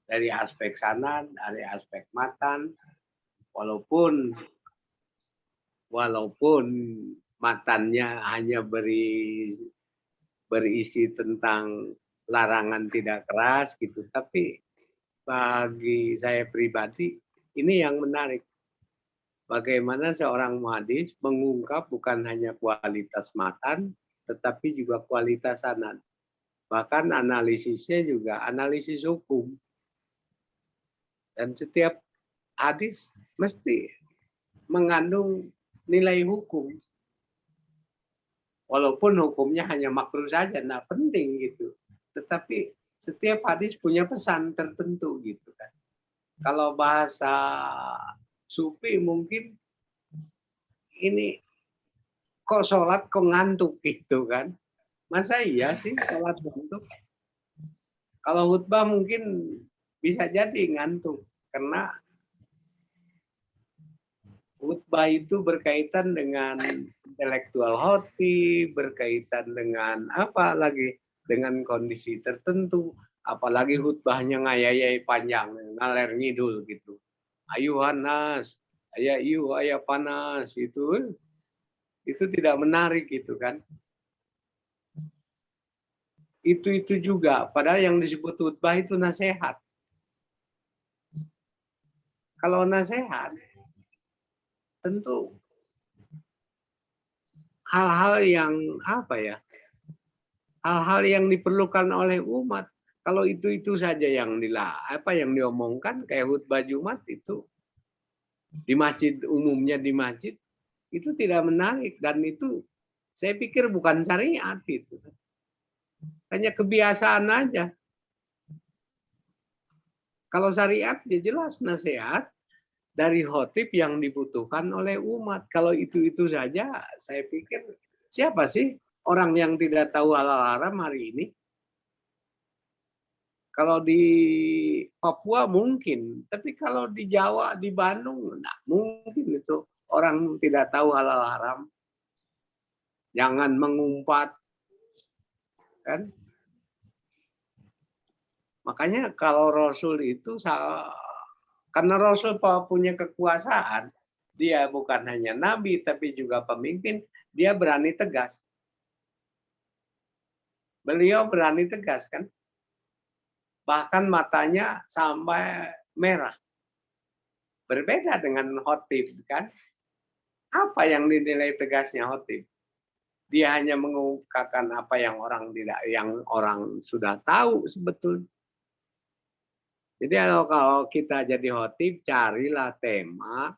Dari aspek sanad, dari aspek matan, walaupun matannya hanya berisi tentang larangan tidak keras gitu, tapi bagi saya pribadi ini yang menarik, bagaimana seorang muhadis mengungkap bukan hanya kualitas matan, tetapi juga kualitas sanad. Bahkan analisisnya juga analisis hukum. Dan setiap hadis mesti mengandung nilai hukum. Walaupun hukumnya hanya makruh saja, nah penting gitu. Tetapi setiap hadis punya pesan tertentu gitu kan. Kalau bahasa sufi mungkin ini kok sholat kok ngantuk gitu kan. Masa iya sih sholat ngantuk? Kalau khutbah mungkin bisa jadi ngantuk. Karena khutbah itu berkaitan dengan intelektual hoti, berkaitan dengan apa lagi? Dengan kondisi tertentu. Apalagi khutbahnya ngayayai panjang, ngaler ngidul gitu. Ayuhan nas, ayah panas, itu tidak menarik gitu kan. Itu juga, padahal yang disebut khutbah itu nasihat. Kalau nasihat, tentu hal-hal yang apa ya, hal-hal yang diperlukan oleh umat. Kalau itu saja yang yang diomongkan kayak khutbah Jumat itu di masjid, umumnya di masjid, itu tidak menarik dan itu saya pikir bukan syariat itu. Hanya kebiasaan aja. Kalau syariat ya jelas nasihat dari khotib yang dibutuhkan oleh umat. Kalau itu saja, saya pikir siapa sih orang yang tidak tahu halal haram hari ini? Kalau di Papua mungkin, tapi kalau di Jawa, di Bandung, nah, mungkin itu orang tidak tahu halal haram. Jangan mengumpat, kan? Makanya kalau Rasul itu, karena Rasul punya kekuasaan, dia bukan hanya nabi tapi juga pemimpin, dia berani tegas. Beliau berani tegas kan? Bahkan matanya sampai merah. Berbeda dengan khotib kan? Apa yang dinilai tegasnya khotib? Dia hanya mengungkapkan apa yang orang sudah tahu sebetulnya. Jadi kalau kita jadi khotib, carilah tema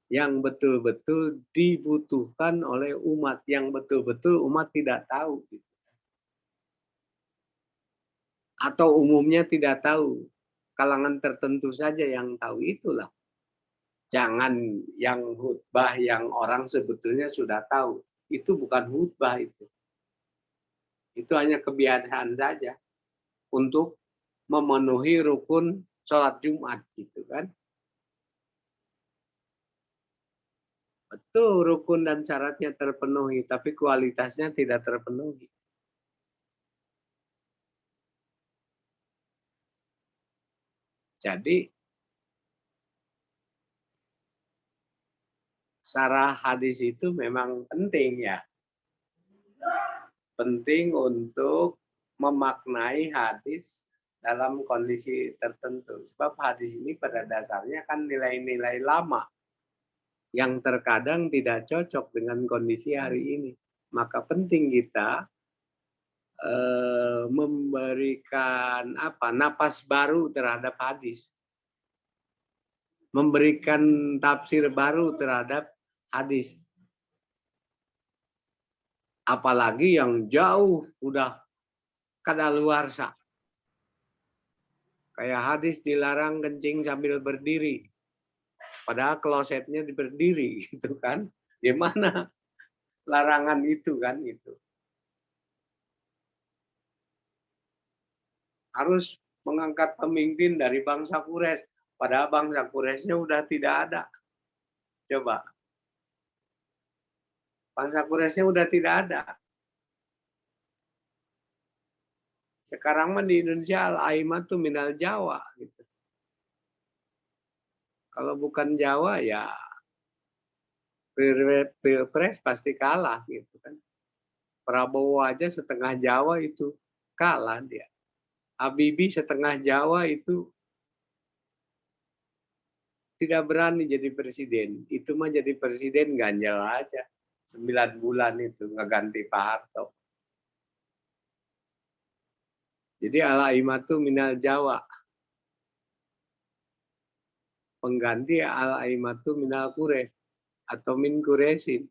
yang betul-betul dibutuhkan oleh umat, yang betul-betul umat tidak tahu. Atau umumnya tidak tahu. Kalangan tertentu saja yang tahu, itulah. Jangan yang khutbah yang orang sebetulnya sudah tahu. Itu bukan khutbah itu. Itu hanya kebiasaan saja untuk memenuhi rukun sholat Jumat gitu kan. Betul, rukun dan syaratnya terpenuhi, tapi kualitasnya tidak terpenuhi. Jadi syarah hadis itu memang penting ya. Penting untuk memaknai hadis dalam kondisi tertentu. Sebab hadis ini pada dasarnya kan nilai-nilai lama yang terkadang tidak cocok dengan kondisi hari ini. Maka penting kita memberikan napas baru terhadap hadis. Memberikan tafsir baru terhadap hadis. Apalagi yang jauh udah kadaluarsa. Kayak hadis dilarang kencing sambil berdiri. Padahal klosetnya berdiri gitu kan. Gimana larangan itu kan itu. Harus mengangkat pemimpin dari bangsa Quraisy. Padahal bangsa Quraisynya udah tidak ada. Coba. Bangsa Quraisynya udah tidak ada. Sekarang mah di Indonesia al-aimatu minal Jawa gitu. Kalau bukan Jawa ya Pilpres pasti kalah gitu kan. Prabowo aja setengah Jawa itu kalah dia. Habibie setengah Jawa itu tidak berani jadi presiden. Itu mah jadi presiden ganjal aja. 9 bulan itu ngeganti Pak Harto. Jadi al-aimatu minal Jawa. Pengganti al-aimatu minal Quraisy atau min Quraisyin.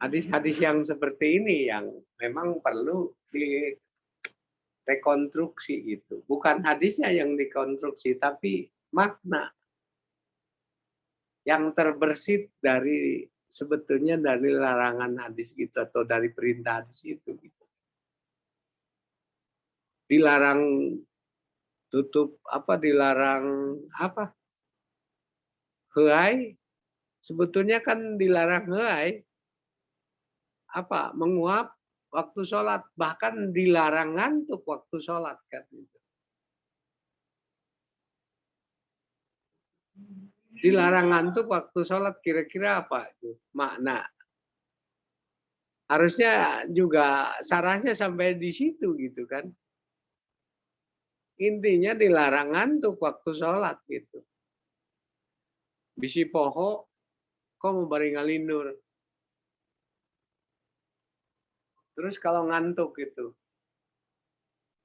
Hadis-hadis yang seperti ini yang memang perlu direkonstruksi gitu. Bukan hadisnya yang dikonstruksi, tapi makna yang terbersit dari sebetulnya dari larangan hadis itu atau dari perintah hadis itu. Gitu. Dilarang tutup apa? Dilarang apa? Heai. Sebetulnya kan dilarang heai. Apa? Menguap waktu sholat, bahkan dilarang ngantuk waktu sholat kan. Dilarang ngantuk waktu sholat, kira-kira apa itu makna? Harusnya juga sarahnya sampai di situ gitu kan. Intinya dilarang ngantuk waktu sholat gitu. Bisi poho, kok mau bari ngalindur. Terus kalau ngantuk gitu,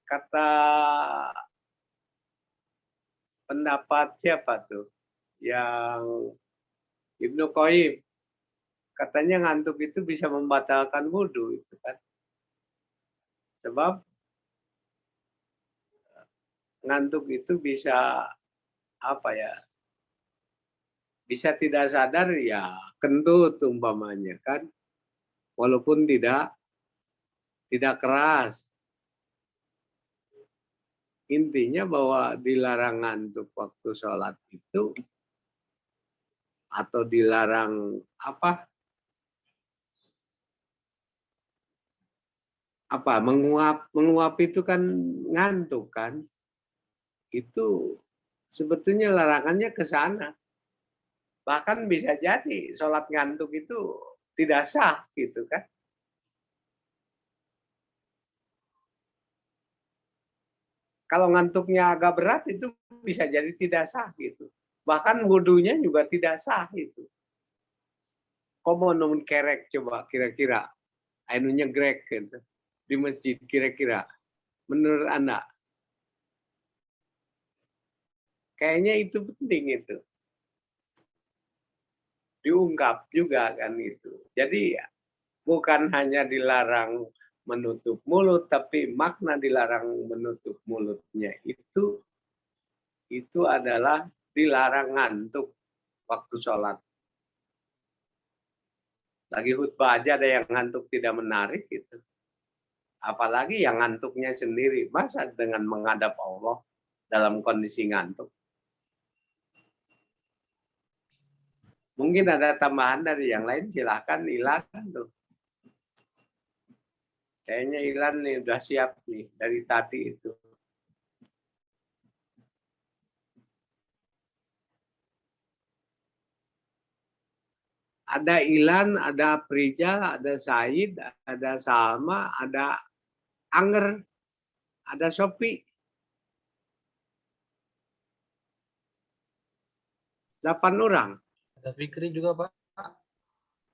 kata pendapat siapa tuh? Yang Ibnu Qayyim, katanya ngantuk itu bisa membatalkan wudhu itu kan. Sebab ngantuk itu bisa apa ya? Bisa tidak sadar ya kentut umpamanya kan. Walaupun tidak keras. Intinya bahwa dilarang ngantuk waktu sholat itu atau dilarang apa menguap itu kan ngantuk kan, itu sebetulnya larangannya ke sana. Bahkan bisa jadi sholat ngantuk itu tidak sah gitu kan. Kalau ngantuknya agak berat itu bisa jadi tidak sah gitu. Bahkan wudhunya juga tidak sah itu. Komo nomun kerek coba kira-kira. Ainunya grek gitu. Di masjid kira-kira. Menurut Anda? Kayaknya itu penting itu. Diungkap juga kan itu. Jadi bukan hanya dilarang menutup mulut, tapi makna dilarang menutup mulutnya itu adalah dilarang ngantuk waktu sholat. Lagi khutbah aja ada yang ngantuk tidak menarik gitu. Apalagi yang ngantuknya sendiri. Masa dengan menghadap Allah dalam kondisi ngantuk? Mungkin ada tambahan dari yang lain, silahkan Ilan tuh. Kayaknya Ilan nih udah siap nih dari tadi itu. Ada Ilan, ada Prija, ada Said, ada Salma, ada Anger, ada Sopi. 8 orang. Ada Fikri juga, Pak.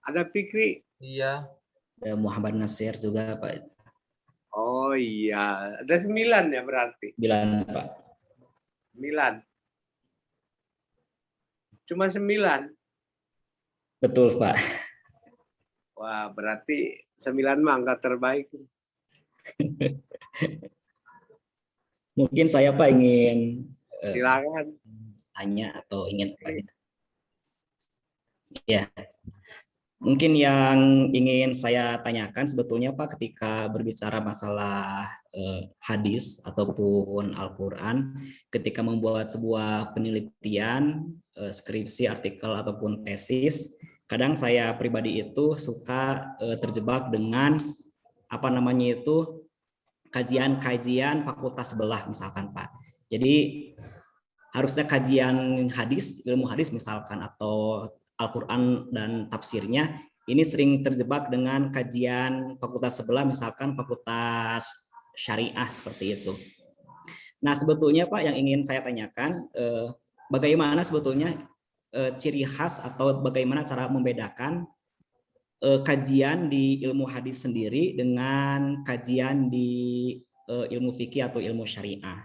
Ada Fikri. Iya. Ada Muhammad Nasir juga, Pak. Oh iya, ada 9 ya berarti. 9, Pak. 9. Cuma 9. Betul, Pak. Wah, berarti 9 mah angka terbaik. Mungkin saya, Pak, ingin Silakan tanya atau ingin tanya. Ya. Mungkin yang ingin saya tanyakan sebetulnya Pak, ketika berbicara masalah hadis ataupun Al-Quran, ketika membuat sebuah penelitian, skripsi, artikel ataupun tesis, kadang saya pribadi itu suka terjebak dengan kajian-kajian fakultas sebelah misalkan Pak. Jadi harusnya kajian hadis, ilmu hadis misalkan atau Al-Quran dan tafsirnya ini sering terjebak dengan kajian fakultas sebelah, misalkan fakultas syariah seperti itu. Nah, sebetulnya Pak yang ingin saya tanyakan, bagaimana sebetulnya ciri khas atau bagaimana cara membedakan kajian di ilmu hadis sendiri dengan kajian di ilmu fikih atau ilmu syariah.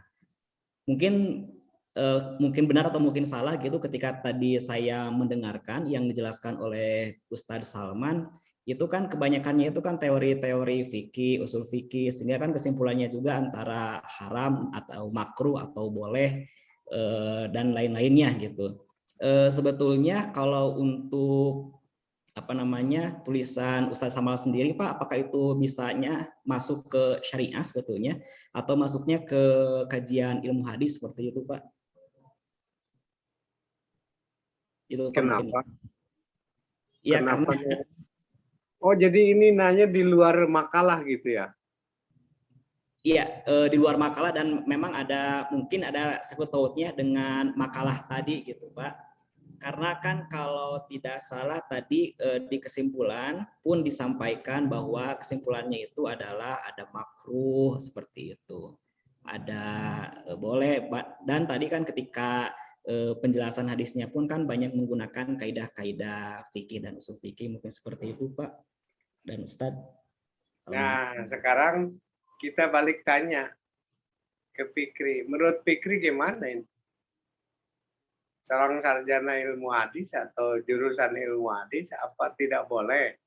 Mungkin benar atau mungkin salah gitu ketika tadi saya mendengarkan yang dijelaskan oleh Ustadz Salman, itu kan kebanyakannya itu kan teori-teori fikih, usul fikih, sehingga kan kesimpulannya juga antara haram atau makruh atau boleh dan lain-lainnya gitu. Sebetulnya kalau untuk apa namanya tulisan Ustadz Samal sendiri Pak, apakah itu bisanya masuk ke syariah sebetulnya atau masuknya ke kajian ilmu hadis seperti itu Pak? Itu Pak mungkin. Kenapa? Iya Kenapa? karena Oh, jadi ini nanya di luar makalah gitu ya? iya di luar makalah dan memang ada mungkin ada sangkut pautnya dengan makalah tadi gitu Pak. Karena kan kalau tidak salah tadi di kesimpulan pun disampaikan bahwa kesimpulannya itu adalah ada makruh seperti itu. Ada boleh dan tadi kan ketika penjelasan hadisnya pun kan banyak menggunakan kaidah-kaidah fikih dan usul fikih mungkin seperti itu Pak dan Ustadz. Nah, sekarang kita balik tanya ke Fikri. Menurut Fikri gimana ini? Seorang sarjana ilmu hadis atau jurusan ilmu hadis apa tidak boleh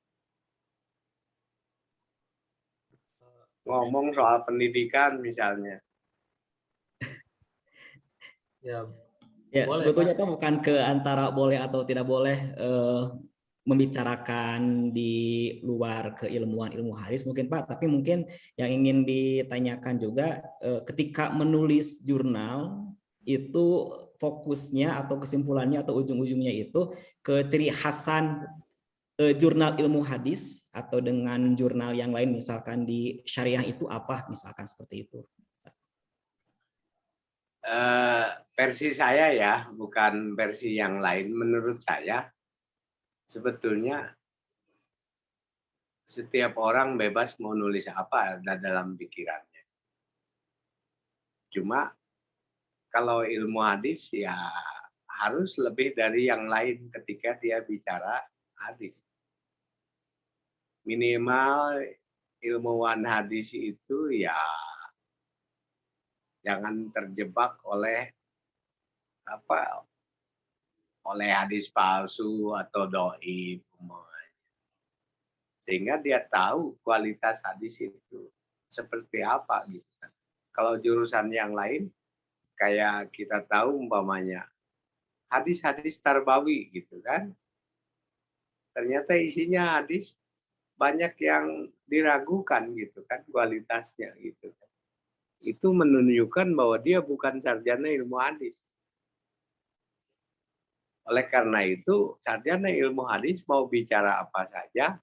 ngomong soal pendidikan misalnya? Ya, Ya, boleh, sebetulnya Pak. Pak bukan ke antara boleh atau tidak boleh membicarakan di luar keilmuan ilmu hadis mungkin Pak, tapi mungkin yang ingin ditanyakan juga ketika menulis jurnal itu fokusnya atau kesimpulannya atau ujung-ujungnya itu ke ciri khasan jurnal ilmu hadis atau dengan jurnal yang lain misalkan di syariah itu apa misalkan seperti itu. Versi saya ya, bukan versi yang lain. Menurut saya, sebetulnya setiap orang bebas mau nulis apa ada dalam pikirannya. Cuma kalau ilmu hadis ya harus lebih dari yang lain ketika dia bicara hadis. Minimal ilmuwan hadis itu ya jangan terjebak oleh apa oleh hadis palsu atau doi, sehingga dia tahu kualitas hadis itu seperti apa gitu kan. Kalau jurusan yang lain kayak kita tahu umpamanya hadis-hadis tarbawi gitu kan, ternyata isinya hadis banyak yang diragukan gitu kan kualitasnya gitu kan. Itu menunjukkan bahwa dia bukan sarjana ilmu hadis. Oleh karena itu, sarjana ilmu hadis mau bicara apa saja,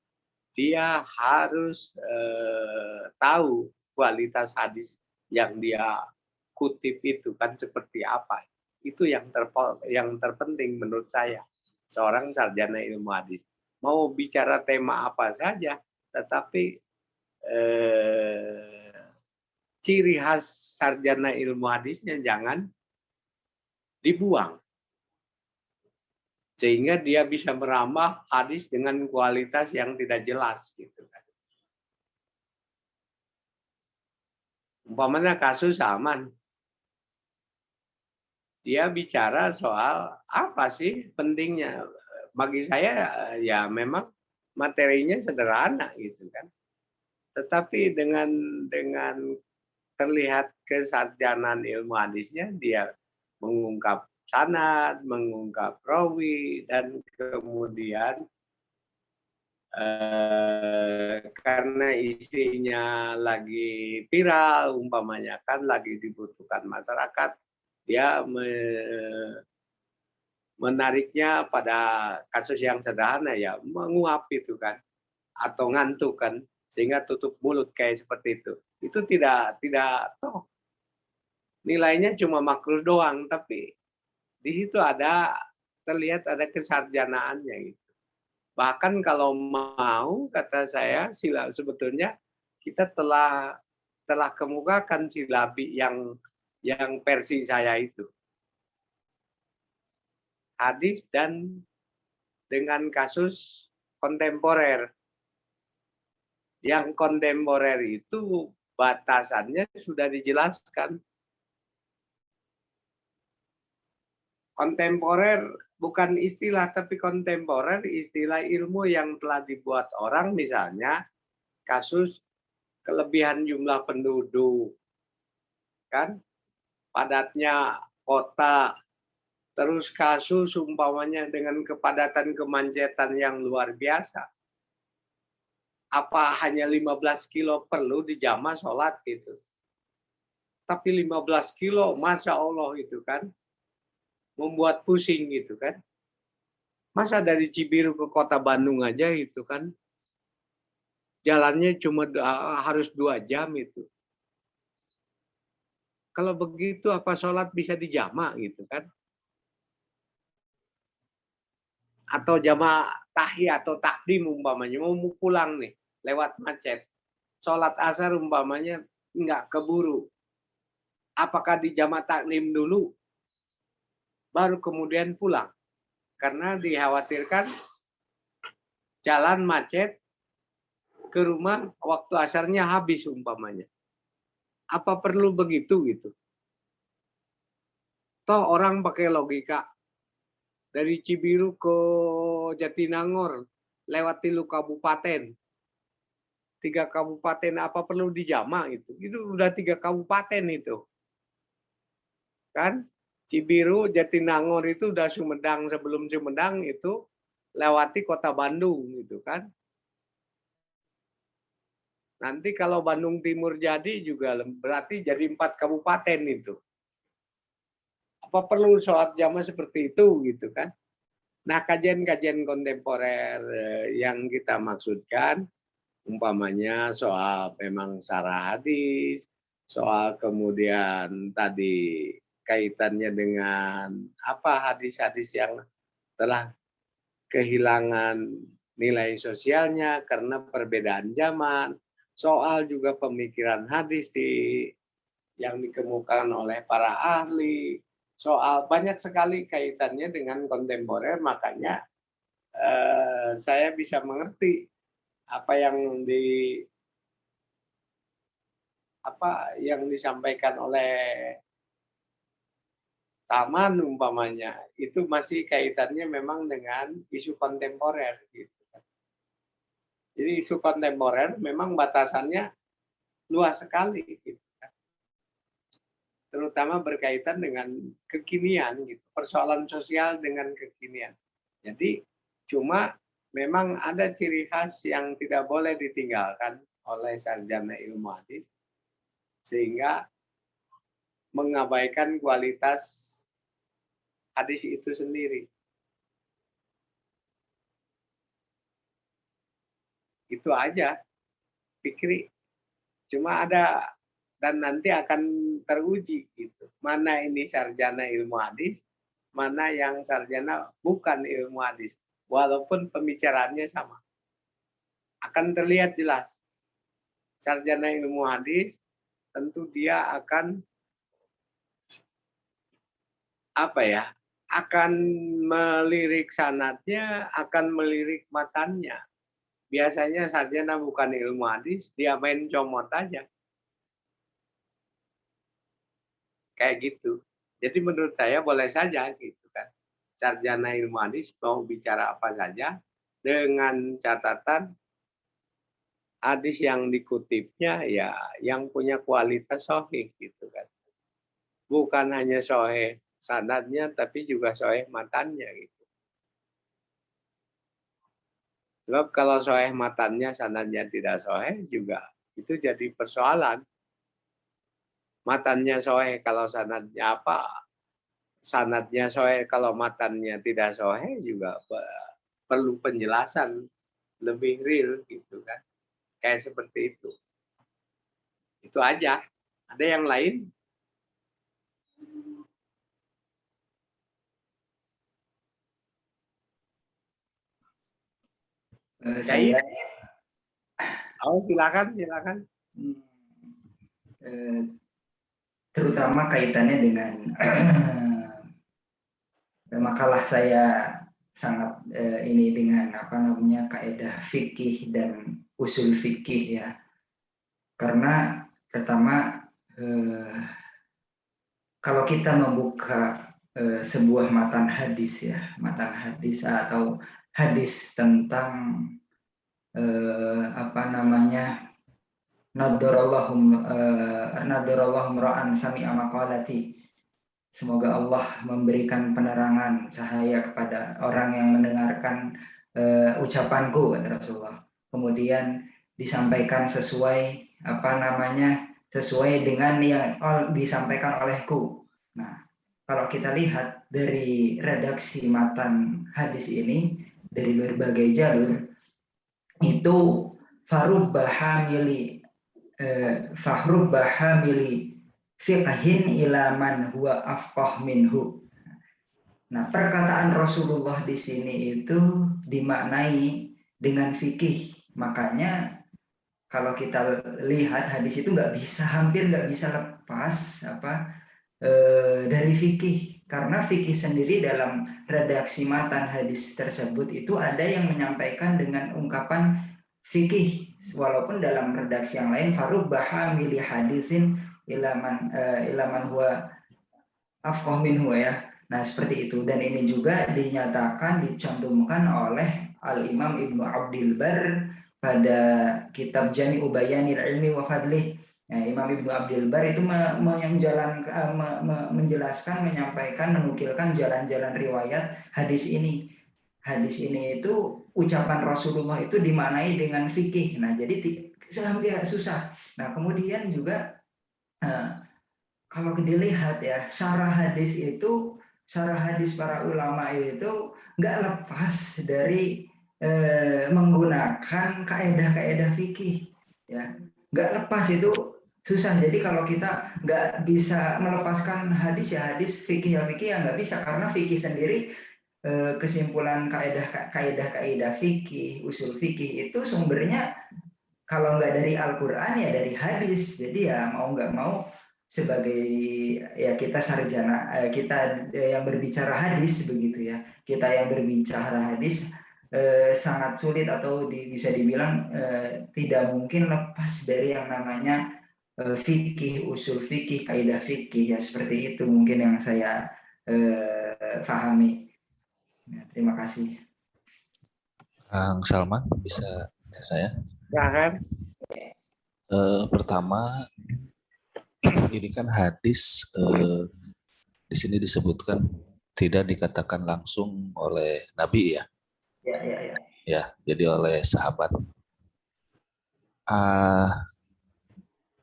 dia harus tahu kualitas hadis yang dia kutip itu kan seperti apa. Itu yang terpenting menurut saya. Seorang sarjana ilmu hadis. Mau bicara tema apa saja, tetapi ciri khas sarjana ilmu hadisnya jangan dibuang. Sehingga dia bisa merambah hadis dengan kualitas yang tidak jelas gitu kan. Umpamanya kasus Salman. Dia bicara soal apa sih pentingnya. Bagi saya ya memang materinya sederhana gitu kan. Tetapi dengan terlihat kesarjanaan ilmu hadisnya, dia mengungkap sanad, mengungkap rawi, dan kemudian karena isinya lagi viral, umpamanya kan lagi dibutuhkan masyarakat, dia menariknya pada kasus yang sederhana ya, menguap itu kan, atau ngantuk kan, sehingga tutup mulut kayak seperti itu. Itu tidak toh nilainya cuma makruh doang, tapi di situ terlihat ada kesarjanaannya gitu. Bahkan kalau mau kata saya sebetulnya kita telah kemukakan silabi yang yang versi saya itu. Hadis dan dengan kasus kontemporer. Yang kontemporer itu batasannya sudah dijelaskan. Kontemporer bukan istilah, tapi kontemporer istilah ilmu yang telah dibuat orang, misalnya kasus kelebihan jumlah penduduk, kan, padatnya kota, terus kasus umpamanya dengan kepadatan kemacetan yang luar biasa. Apa hanya 15 kilo perlu dijamah sholat gitu. Tapi 15 kilo, Masya Allah itu kan, membuat pusing gitu kan. Masa dari Cibiru ke kota Bandung aja itu kan, jalannya cuma harus 2 jam itu. Kalau begitu apa sholat bisa dijamak gitu kan. Atau jamaah tahiyat atau takdim umpamanya, mau pulang nih, lewat macet. Sholat asar umpamanya nggak keburu. Apakah di jamaah taklim dulu, baru kemudian pulang? Karena dikhawatirkan jalan macet, ke rumah waktu asarnya habis umpamanya. Apa perlu begitu gitu? Toh orang pakai logika. Dari Cibiru ke Jatinangor, lewat 3 kabupaten. 3 kabupaten apa perlu dijamak itu? Itu udah 3 kabupaten itu. Kan? Cibiru, Jatinangor itu udah Sumedang, sebelum Sumedang itu lewati kota Bandung gitu kan. Nanti kalau Bandung Timur jadi juga berarti jadi 4 kabupaten itu. Apa perlu sholat jamaah seperti itu gitu kan? Nah, kajian-kajian kontemporer yang kita maksudkan umpamanya soal memang syarah hadis, soal kemudian tadi kaitannya dengan apa hadis-hadis yang telah kehilangan nilai sosialnya karena perbedaan zaman, soal juga pemikiran hadis yang dikemukakan oleh para ahli, soal banyak sekali kaitannya dengan kontemporer, makanya saya bisa mengerti apa yang disampaikan oleh Taman umpamanya, itu masih kaitannya memang dengan isu kontemporer gitu. Jadi isu kontemporer memang batasannya luas sekali gitu. Terutama berkaitan dengan kekinian gitu, persoalan sosial dengan kekinian. Jadi cuma memang ada ciri khas yang tidak boleh ditinggalkan oleh sarjana ilmu hadis, sehingga mengabaikan kualitas hadis itu sendiri. Itu aja, Fikri. Cuma ada, dan nanti akan teruji gitu. Mana ini sarjana ilmu hadis, mana yang sarjana bukan ilmu hadis. Walaupun pembicaraannya sama. Akan terlihat jelas. Sarjana ilmu hadis tentu dia akan akan melirik sanadnya, akan melirik matannya. Biasanya sarjana bukan ilmu hadis, dia main comot aja. Kayak gitu. Jadi menurut saya boleh saja gitu kan. Sarjana ilmu hadis mau bicara apa saja dengan catatan hadis yang dikutipnya ya yang punya kualitas sahih gitu kan. Bukan hanya sahih sanadnya tapi juga sahih matannya gitu. Sebab kalau sahih matannya sanadnya tidak sahih juga itu jadi persoalan. Matannya sahih kalau sanadnya sanadnya sahih kalau matannya tidak sahih juga perlu penjelasan lebih real gitu kan. Kayak seperti itu. Itu aja. Ada yang lain? Saya Oh, silakan. eh, terutama kaitannya dengan makalah saya sangat ini dengan apa namanya kaidah fikih dan usul fikih ya. Karena pertama kalau kita membuka sebuah matan hadis ya, matan hadis atau hadis tentang apa namanya nadarallahum ra'an sami'a maqalati. Semoga Allah memberikan penerangan cahaya kepada orang yang mendengarkan ucapanku, kata Rasulullah. Kemudian disampaikan sesuai apa namanya sesuai dengan yang disampaikan olehku. Nah, kalau kita lihat dari redaksi matan hadis ini dari berbagai jalur itu farubba hamili fiqhin ila man huwa afqah minhu. Nah, perkataan Rasulullah di sini itu dimaknai dengan fikih. Makanya kalau kita lihat hadis itu hampir nggak bisa lepas dari fikih. Karena fikih sendiri dalam redaksi matan hadis tersebut itu ada yang menyampaikan dengan ungkapan fikih. Walaupun dalam redaksi yang lain farubba hamili hadisin ilaman huwa afqah minhu ya. Nah, seperti itu. Dan ini juga dicantumkan oleh Al-Imam Ibnu Abdil Bar pada kitab Jami'u Bayanil Ilmi wa Fadlih. Nah, Imam Ibnu Abdil Bar itu menyampaikan, menukilkan jalan-jalan riwayat hadis ini. Hadis ini itu ucapan Rasulullah itu dimaknai dengan fikih. Nah, jadi susah. Nah, kemudian juga kalau dilihat ya, syarah hadis para ulama itu nggak lepas dari menggunakan kaedah-kaedah fikih, ya, nggak lepas itu susah. Jadi kalau kita nggak bisa melepaskan hadis ya hadis, fikih ya fikih ya nggak bisa, karena fikih sendiri kesimpulan kaedah fikih, usul fikih itu sumbernya kalau nggak dari Al-Quran ya dari hadis. Jadi ya mau nggak mau sebagai ya kita sarjana, kita yang berbicara hadis begitu ya, kita yang berbicara hadis sangat sulit atau bisa dibilang tidak mungkin lepas dari yang namanya fikih, usul fikih, kaidah fikih ya, seperti itu mungkin yang saya pahami. Ya, terima kasih. Kang Salman, bisa saya? Silahkan. Pertama, ini kan hadis di sini disebutkan tidak dikatakan langsung oleh Nabi ya. Ya, jadi oleh sahabat.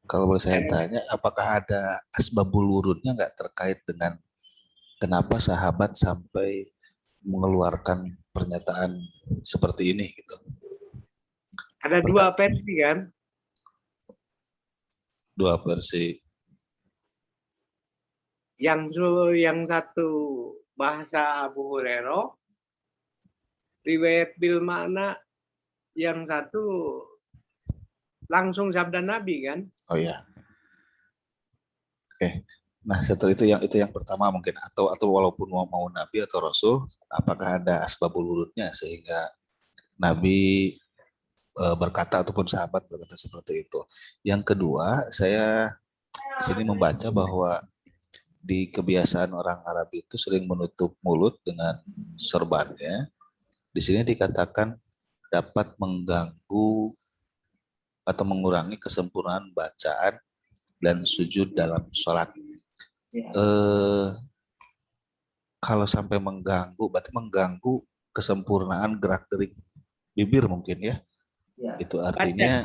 Kalau boleh saya tanya, apakah ada asbabul wurudnya nggak terkait dengan kenapa sahabat sampai mengeluarkan pernyataan seperti ini gitu? Ada dua versi kan? Dua versi. Yang satu bahasa Abu Hurairah, riwayat bil makna, yang satu langsung sabda Nabi kan? Oh ya. Oke. Nah, setelah itu yang pertama mungkin, atau walaupun mau Nabi atau Rasul, apakah ada asbabul wurudnya sehingga Nabi berkata ataupun sahabat berkata seperti itu. Yang kedua, saya di sini membaca bahwa di kebiasaan orang Arab itu sering menutup mulut dengan sorbannya. Di sini dikatakan dapat mengganggu atau mengurangi kesempurnaan bacaan dan sujud dalam sholat. Kalau sampai mengganggu, berarti mengganggu kesempurnaan gerak-gerik bibir mungkin ya. Itu artinya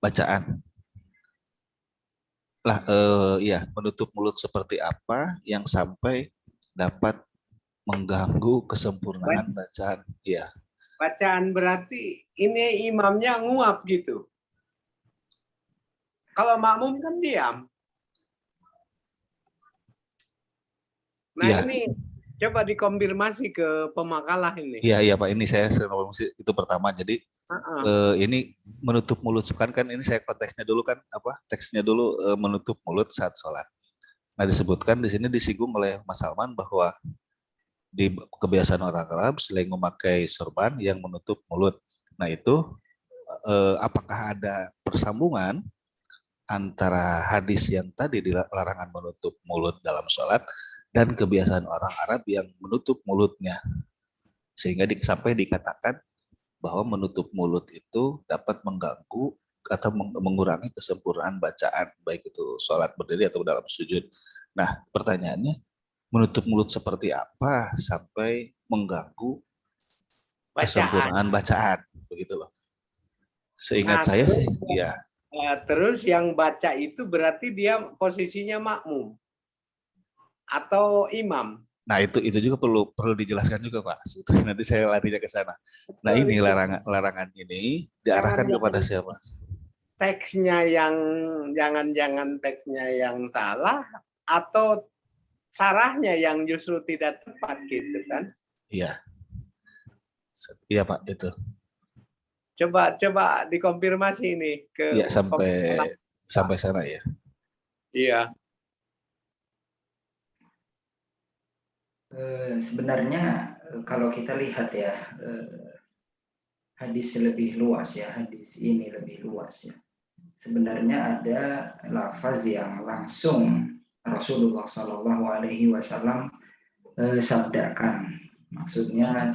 bacaan. Lah, ya, menutup mulut seperti apa yang sampai dapat mengganggu kesempurnaan bacaan? Ya. Bacaan berarti ini imamnya nguap gitu. Kalau makmum kan diam. Nah ya. Ini coba dikonfirmasi ke pemakalah ini. Iya Pak, ini saya itu pertama. Jadi ini menutup mulut kan ini saya konteksnya dulu kan teksnya dulu menutup mulut saat sholat. Nah disebutkan di sini disinggung oleh Mas Salman bahwa di kebiasaan orang Arab selain memakai sorban yang menutup mulut. Nah itu apakah ada persambungan antara hadis yang tadi dilarangan menutup mulut dalam sholat dan kebiasaan orang Arab yang menutup mulutnya, sehingga sampai dikatakan bahwa menutup mulut itu dapat mengganggu atau mengurangi kesempurnaan bacaan, baik itu sholat berdiri atau dalam sujud. Nah pertanyaannya, menutup mulut seperti apa sampai mengganggu kesempurnaan bacaan, begitu loh. Seingat saya sih, ya. Terus yang baca itu berarti dia posisinya makmum atau imam. Nah itu juga perlu dijelaskan juga Pak. Nanti saya larinya ke sana. Nah ini larangan ini diarahkan kepada siapa? Teksnya yang jangan-jangan teksnya yang salah atau sarahnya yang justru tidak tepat gitu kan? Iya. Iya Pak itu. Coba dikonfirmasi ini ke ya, sampai sana ya. Iya. Sebenarnya kalau kita lihat ya hadis lebih luas ya, hadis ini lebih luas ya. Sebenarnya ada lafaz yang langsung Rasulullah Shallallahu Alaihi Wasallam sabdakan. Maksudnya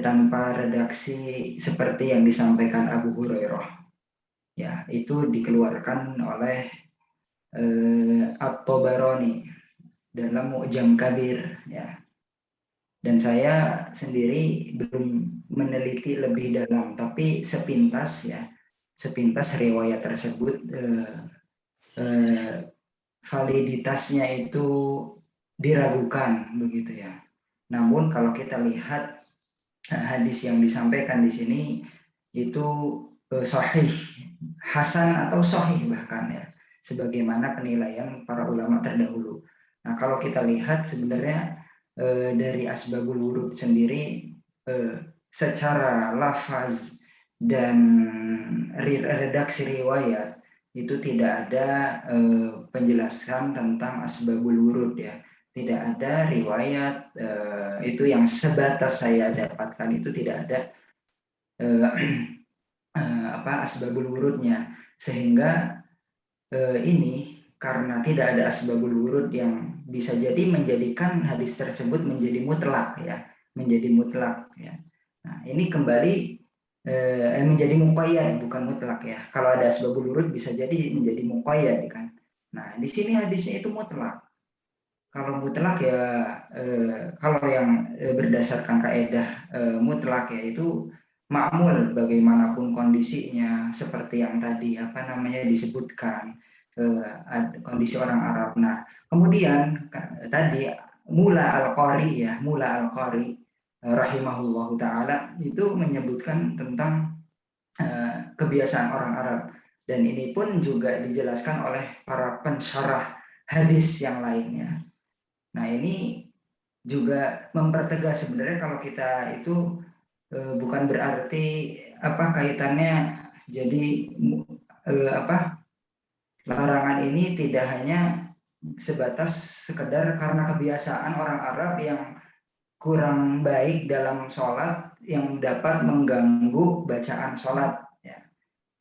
tanpa redaksi seperti yang disampaikan Abu Hurairah. Ya, itu dikeluarkan oleh At-Tabarani dalam Mu'jam Kabir ya. Dan saya sendiri belum meneliti lebih dalam, tapi sepintas riwayat tersebut validitasnya itu diragukan begitu ya. Namun kalau kita lihat hadis yang disampaikan di sini itu sahih, hasan atau sahih bahkan ya, sebagaimana penilaian para ulama terdahulu. Nah kalau kita lihat sebenarnya dari asbabul wurud sendiri secara lafaz dan redaksi riwayat itu tidak ada penjelasan tentang asbabul wurud ya. Tidak ada riwayat itu yang sebatas saya dapatkan itu tidak ada asbabul wurudnya, sehingga ini karena tidak ada asbabul wurud yang bisa jadi menjadikan hadis tersebut menjadi mutlak ya, Nah ini kembali menjadi muqayyad bukan mutlak ya. Kalau ada asbabul wurud bisa jadi menjadi muqayyad kan. Nah di sini hadisnya itu mutlak. Kalau mutlak ya kalau yang berdasarkan kaidah mutlak ya itu ma'mul bagaimanapun kondisinya, seperti yang tadi disebutkan kondisi orang Arab. Nah kemudian tadi Mula Al-Qari rahimahullahu taala itu menyebutkan tentang kebiasaan orang Arab, dan ini pun juga dijelaskan oleh para pensyarah hadis yang lainnya. Nah ini juga mempertegas sebenarnya kalau kita itu bukan berarti kaitannya jadi larangan ini tidak hanya sebatas sekedar karena kebiasaan orang Arab yang kurang baik dalam sholat yang dapat mengganggu bacaan sholat ya.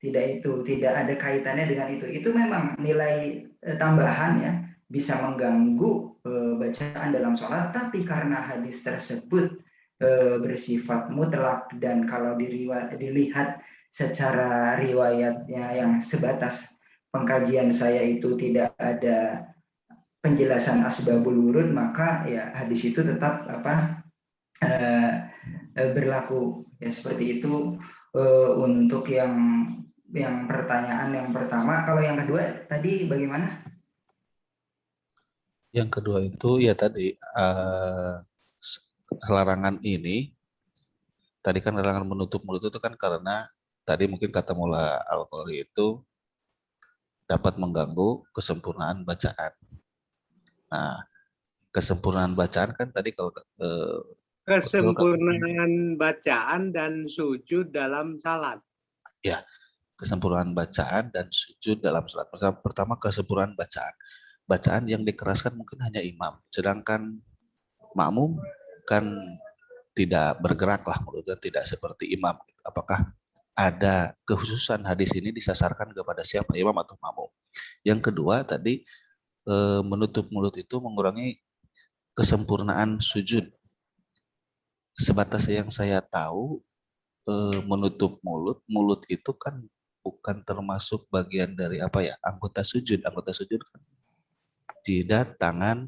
Tidak ada kaitannya dengan itu memang nilai tambahan ya, bisa mengganggu bacaan dalam sholat, tapi karena hadis tersebut bersifat mutlak dan kalau dilihat secara riwayatnya yang sebatas pengkajian saya itu tidak ada penjelasan asbabul wurud, maka ya hadis itu tetap berlaku ya, seperti itu untuk yang pertanyaan yang pertama. Kalau yang kedua tadi bagaimana? Yang kedua itu ya tadi larangan ini tadi kan larangan menutup mulut itu kan karena tadi mungkin kata Mula Al-Qari itu dapat mengganggu kesempurnaan bacaan. Nah, kesempurnaan bacaan kan tadi kalau Kesempurnaan bacaan dan sujud dalam salat. Ya, kesempurnaan bacaan dan sujud dalam salat. Pertama kesempurnaan bacaan. Bacaan yang dikeraskan mungkin hanya imam, sedangkan makmum kan tidak bergerak lah menurutnya, tidak seperti imam. Apakah ada kekhususan hadis ini disasarkan kepada siapa, imam atau makmum? Yang kedua tadi menutup mulut itu mengurangi kesempurnaan sujud. Sebatas yang saya tahu, menutup mulut itu kan bukan termasuk bagian dari apa ya, anggota sujud. Anggota sujud kan jidat, tangan,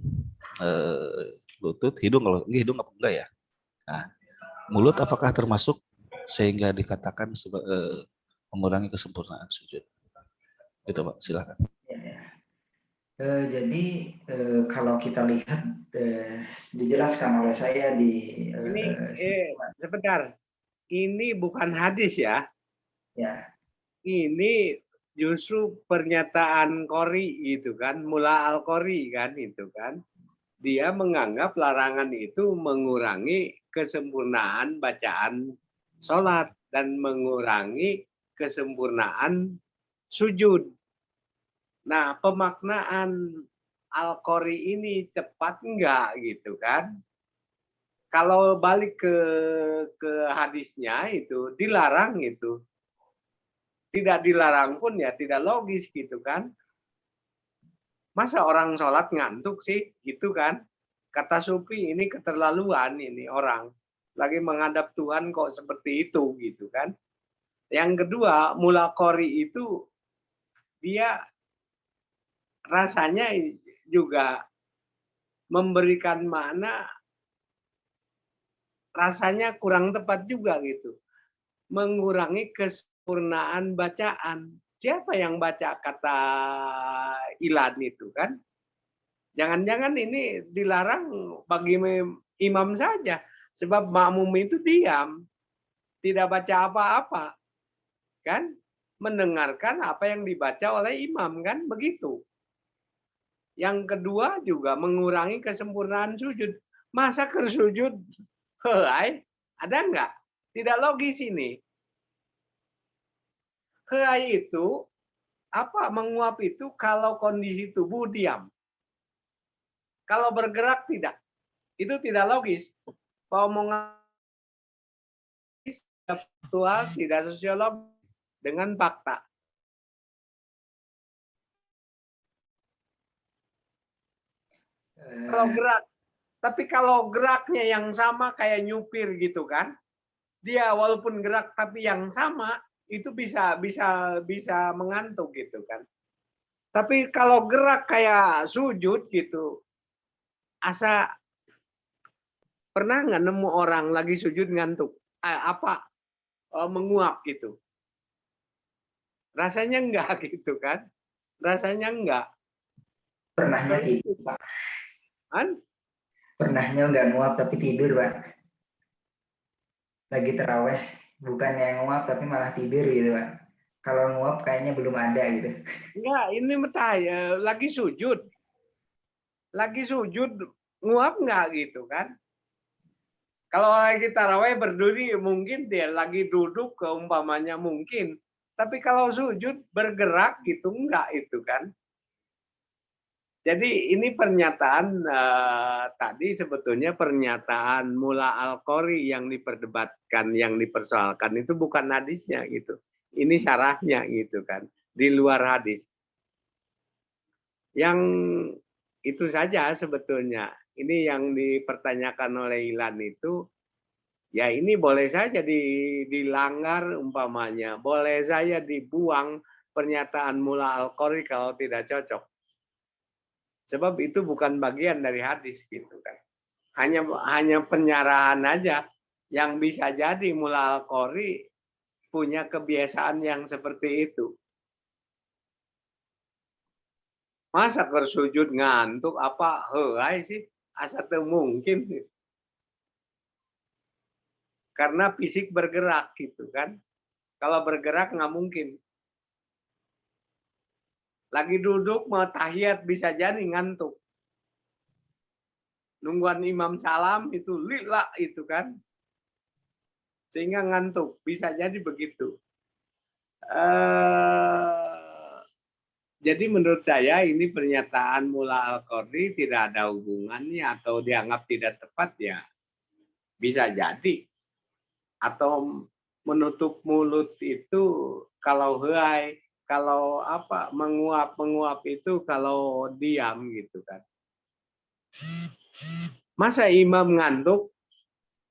lutut, hidung. Kalau hidung apa enggak ya? Nah, mulut apakah termasuk sehingga dikatakan mengurangi kesempurnaan sujud? Itu Pak, silakan. Jadi kalau kita lihat dijelaskan oleh saya di Sebentar, ini bukan hadis ya. ya. Ini justru pernyataan Qori itu kan, Mula Al-Qori kan itu kan. Dia menganggap larangan itu mengurangi kesempurnaan bacaan sholat dan mengurangi kesempurnaan sujud. Nah, pemaknaan Al-Qori ini tepat enggak gitu kan? Kalau balik ke hadisnya itu dilarang itu. Tidak dilarang pun ya tidak logis gitu kan. Masa orang sholat ngantuk sih gitu kan. Kata Sufi ini keterlaluan ini orang. Lagi menghadap Tuhan kok seperti itu gitu kan. Yang kedua, Mula Qori itu dia rasanya juga memberikan makna rasanya kurang tepat juga gitu. Mengurangi kesempurnaan bacaan. Siapa yang baca kata Ilan itu kan? Jangan-jangan ini dilarang bagi imam saja. Sebab makmum itu diam. Tidak baca apa-apa. Kan? Mendengarkan apa yang dibaca oleh imam kan? Begitu. Yang kedua juga mengurangi kesempurnaan sujud. Masa kersujud? Hei, ada enggak? Tidak logis ini. Hei itu apa menguap itu kalau kondisi tubuh diam. Kalau bergerak tidak. Itu tidak logis. Omongan faktual tidak sosiolog dengan fakta. Kalau gerak, tapi kalau geraknya yang sama kayak nyupir gitu kan, dia walaupun gerak tapi yang sama itu bisa mengantuk gitu kan. Tapi kalau gerak kayak sujud gitu, asa pernah nggak nemu orang lagi sujud ngantuk? Menguap gitu. Rasanya enggak gitu kan? Rasanya enggak. Pernahnya tidur, Pak. Kan? Pernahnya nggak nguap tapi tidur, Pak. Lagi terawih, bukannya nguap tapi malah tidur gitu, Pak. Kalau nguap kayaknya belum ada gitu. Enggak, ini lagi sujud. Lagi sujud nguap enggak gitu kan? Kalau lagi tarawih berdiri mungkin dia lagi duduk keumpamanya mungkin. Tapi kalau sujud bergerak gitu enggak itu kan? Jadi ini pernyataan tadi sebetulnya pernyataan Mula Al-Qori yang diperdebatkan, yang dipersoalkan itu bukan hadisnya gitu. Ini syarahnya gitu kan, di luar hadis. Yang itu saja sebetulnya. Ini yang dipertanyakan oleh Ilan itu, ya ini boleh saja dilanggar umpamanya, boleh saja dibuang pernyataan Mula Al-Qori kalau tidak cocok. Sebab itu bukan bagian dari hadis gitu kan. Hanya penyarahan aja yang bisa jadi Mula Al-Qori punya kebiasaan yang seperti itu. Masa kersujud ngantuk apa heuai sih? Asa teu mungkin. Karena fisik bergerak gitu kan. Kalau bergerak nggak mungkin. Lagi duduk mau tahiyat bisa jadi ngantuk. nungguan imam salam itu lila itu kan, sehingga ngantuk. Bisa jadi begitu. Jadi menurut saya ini pernyataan Mullah Al-Qadri tidak ada hubungannya atau dianggap tidak tepat ya. Bisa jadi. Atau menutup mulut itu kalau helai, kalau apa menguap itu kalau diam gitu kan. Masa imam ngantuk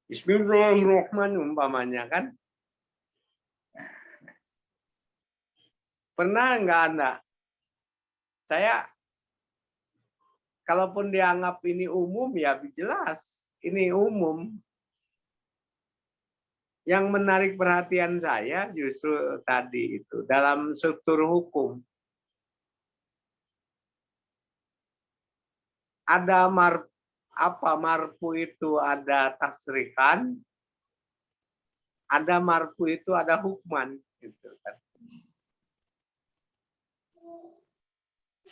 Bismillahirrahmanirrahim umpamanya kan? Pernah nggak Anda? Saya kalaupun dianggap ini umum ya jelas ini umum. Yang menarik perhatian saya justru tadi itu dalam struktur hukum. Ada marfu itu ada tasrihan, ada marfu itu ada hukman gitu kan.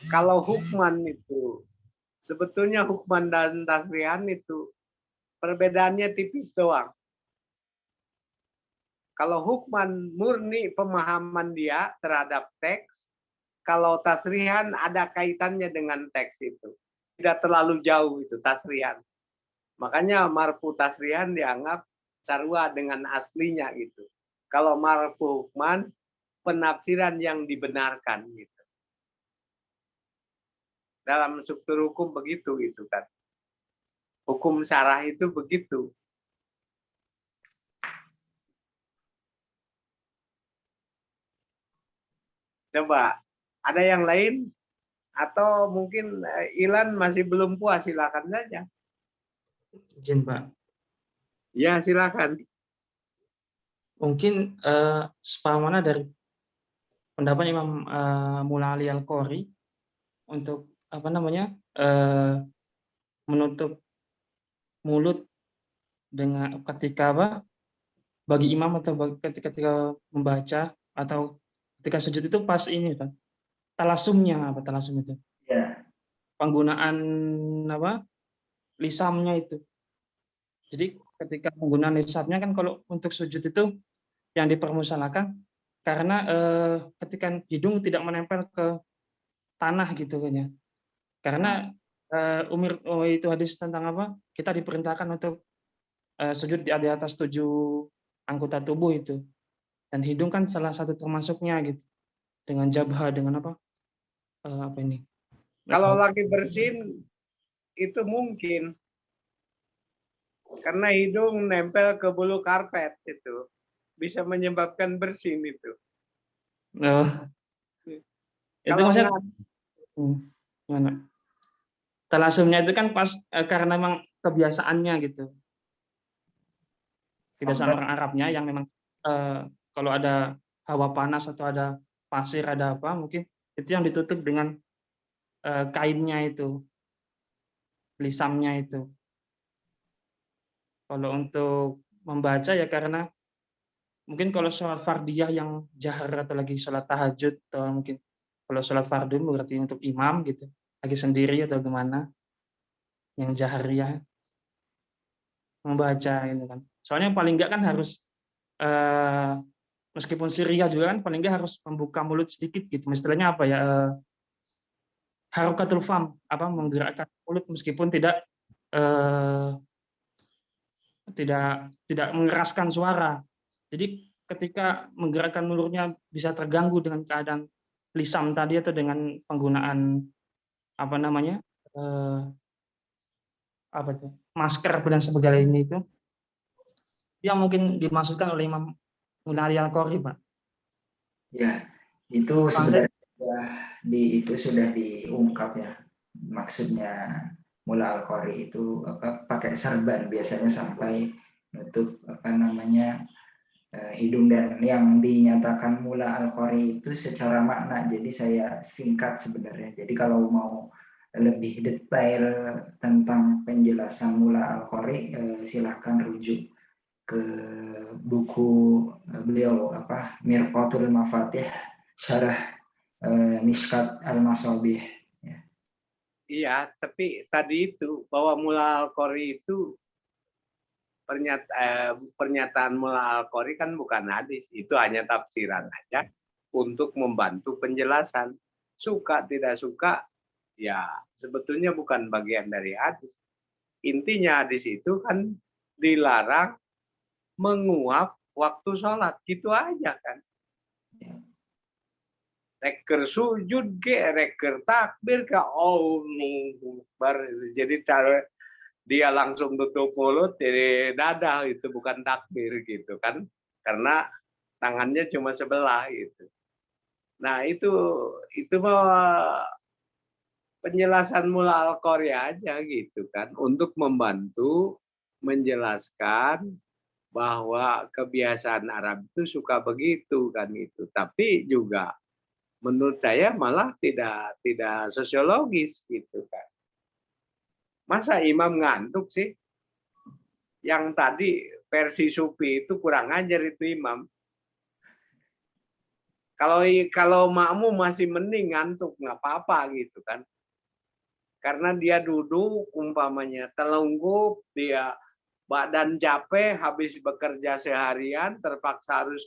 Kalau hukman itu sebetulnya hukman dan tasrihan itu perbedaannya tipis doang. Kalau hukman murni pemahaman dia terhadap teks, kalau tasrihan ada kaitannya dengan teks itu. Tidak terlalu jauh itu tasrihan. Makanya marfu tasrihan dianggap sarwa dengan aslinya itu. Kalau marfu hukman penafsiran yang dibenarkan gitu. Dalam struktur hukum begitu itu kan. Hukum syarah itu begitu. Coba ada yang lain atau mungkin Ilan masih belum puas, silakan saja. Izin Pak. Ya silakan. Mungkin sepahamannya dari pendapat Imam Mullah Ali Al-Qadri untuk menutup mulut dengan ketika bagi imam atau ketika membaca atau ketika sujud itu pas ini kan talasumnya talasum itu Ya. penggunaan lisamnya itu. Jadi ketika penggunaan lisamnya kan kalau untuk sujud itu yang dipermasalahkan karena ketika hidung tidak menempel ke tanah gitu kan ya. Karena itu hadis tentang kita diperintahkan untuk sujud di atas 7 anggota tubuh itu. Dan hidung kan salah satu termasuknya gitu. Dengan jabha dengan apa ini? Kalau lagi bersin itu mungkin karena hidung nempel ke bulu karpet itu bisa menyebabkan bersin itu. Itu Kalau maksudnya gimana? Talasumnya itu kan pas karena memang kebiasaannya gitu. Kebiasaan orang Arabnya yang memang kalau ada hawa panas atau ada pasir ada apa mungkin itu yang ditutup dengan kainnya itu, lisamnya itu. Kalau untuk membaca ya karena mungkin kalau sholat fardiyah yang jahar atau lagi sholat tahajud atau mungkin kalau sholat fardu berarti untuk imam gitu, lagi sendiri atau gimana yang jahriyah membaca gitu kan. Soalnya paling enggak kan harus meskipun Syria juga kan paling enggak harus membuka mulut sedikit gitu. Istilahnya apa ya? Harokatul fam, menggerakkan mulut meskipun tidak mengeraskan suara. Jadi ketika menggerakkan mulutnya bisa terganggu dengan keadaan lisam tadi atau dengan penggunaan masker dan sebagainya itu yang mungkin dimaksudkan oleh Imam Mullah Ali Al-Qadri, Pak. Ya, itu sebenarnya itu sudah diungkap ya. Maksudnya Mullah Al-Qadri itu pakai serban biasanya sampai nutup hidung, dan yang dinyatakan Mullah Al-Qadri itu secara makna. Jadi saya singkat sebenarnya. Jadi kalau mau lebih detail tentang penjelasan Mullah Al-Qadri silahkan rujuk ke buku beliau Mirqatul Mafatih Syarah Mishkat Al-Masabih. Iya, tapi tadi itu bahwa Mula Al-Qori itu pernyataan Mula Al-Qori kan bukan hadis, itu hanya tafsiran aja untuk membantu penjelasan. Suka tidak suka, ya sebetulnya bukan bagian dari hadis. Intinya hadis itu kan dilarang menguap waktu sholat, gitu aja kan. Reker sujud ge, reker takbir ke Allahu Akbar. Jadi cara dia langsung tutup mulut jadi dada, itu bukan takbir gitu kan. Karena tangannya cuma sebelah gitu. Nah, itu mah penjelasan Mula Al-Qori aja gitu kan untuk membantu menjelaskan bahwa kebiasaan Arab itu suka begitu kan itu. Tapi juga menurut saya malah tidak sosiologis gitu kan. Masa imam ngantuk sih? Yang tadi versi Sufi itu kurang ajar itu imam. Kalau makmum masih mending ngantuk, nggak apa-apa gitu kan. Karena dia duduk umpamanya telungkup, dia badan capek habis bekerja seharian, terpaksa harus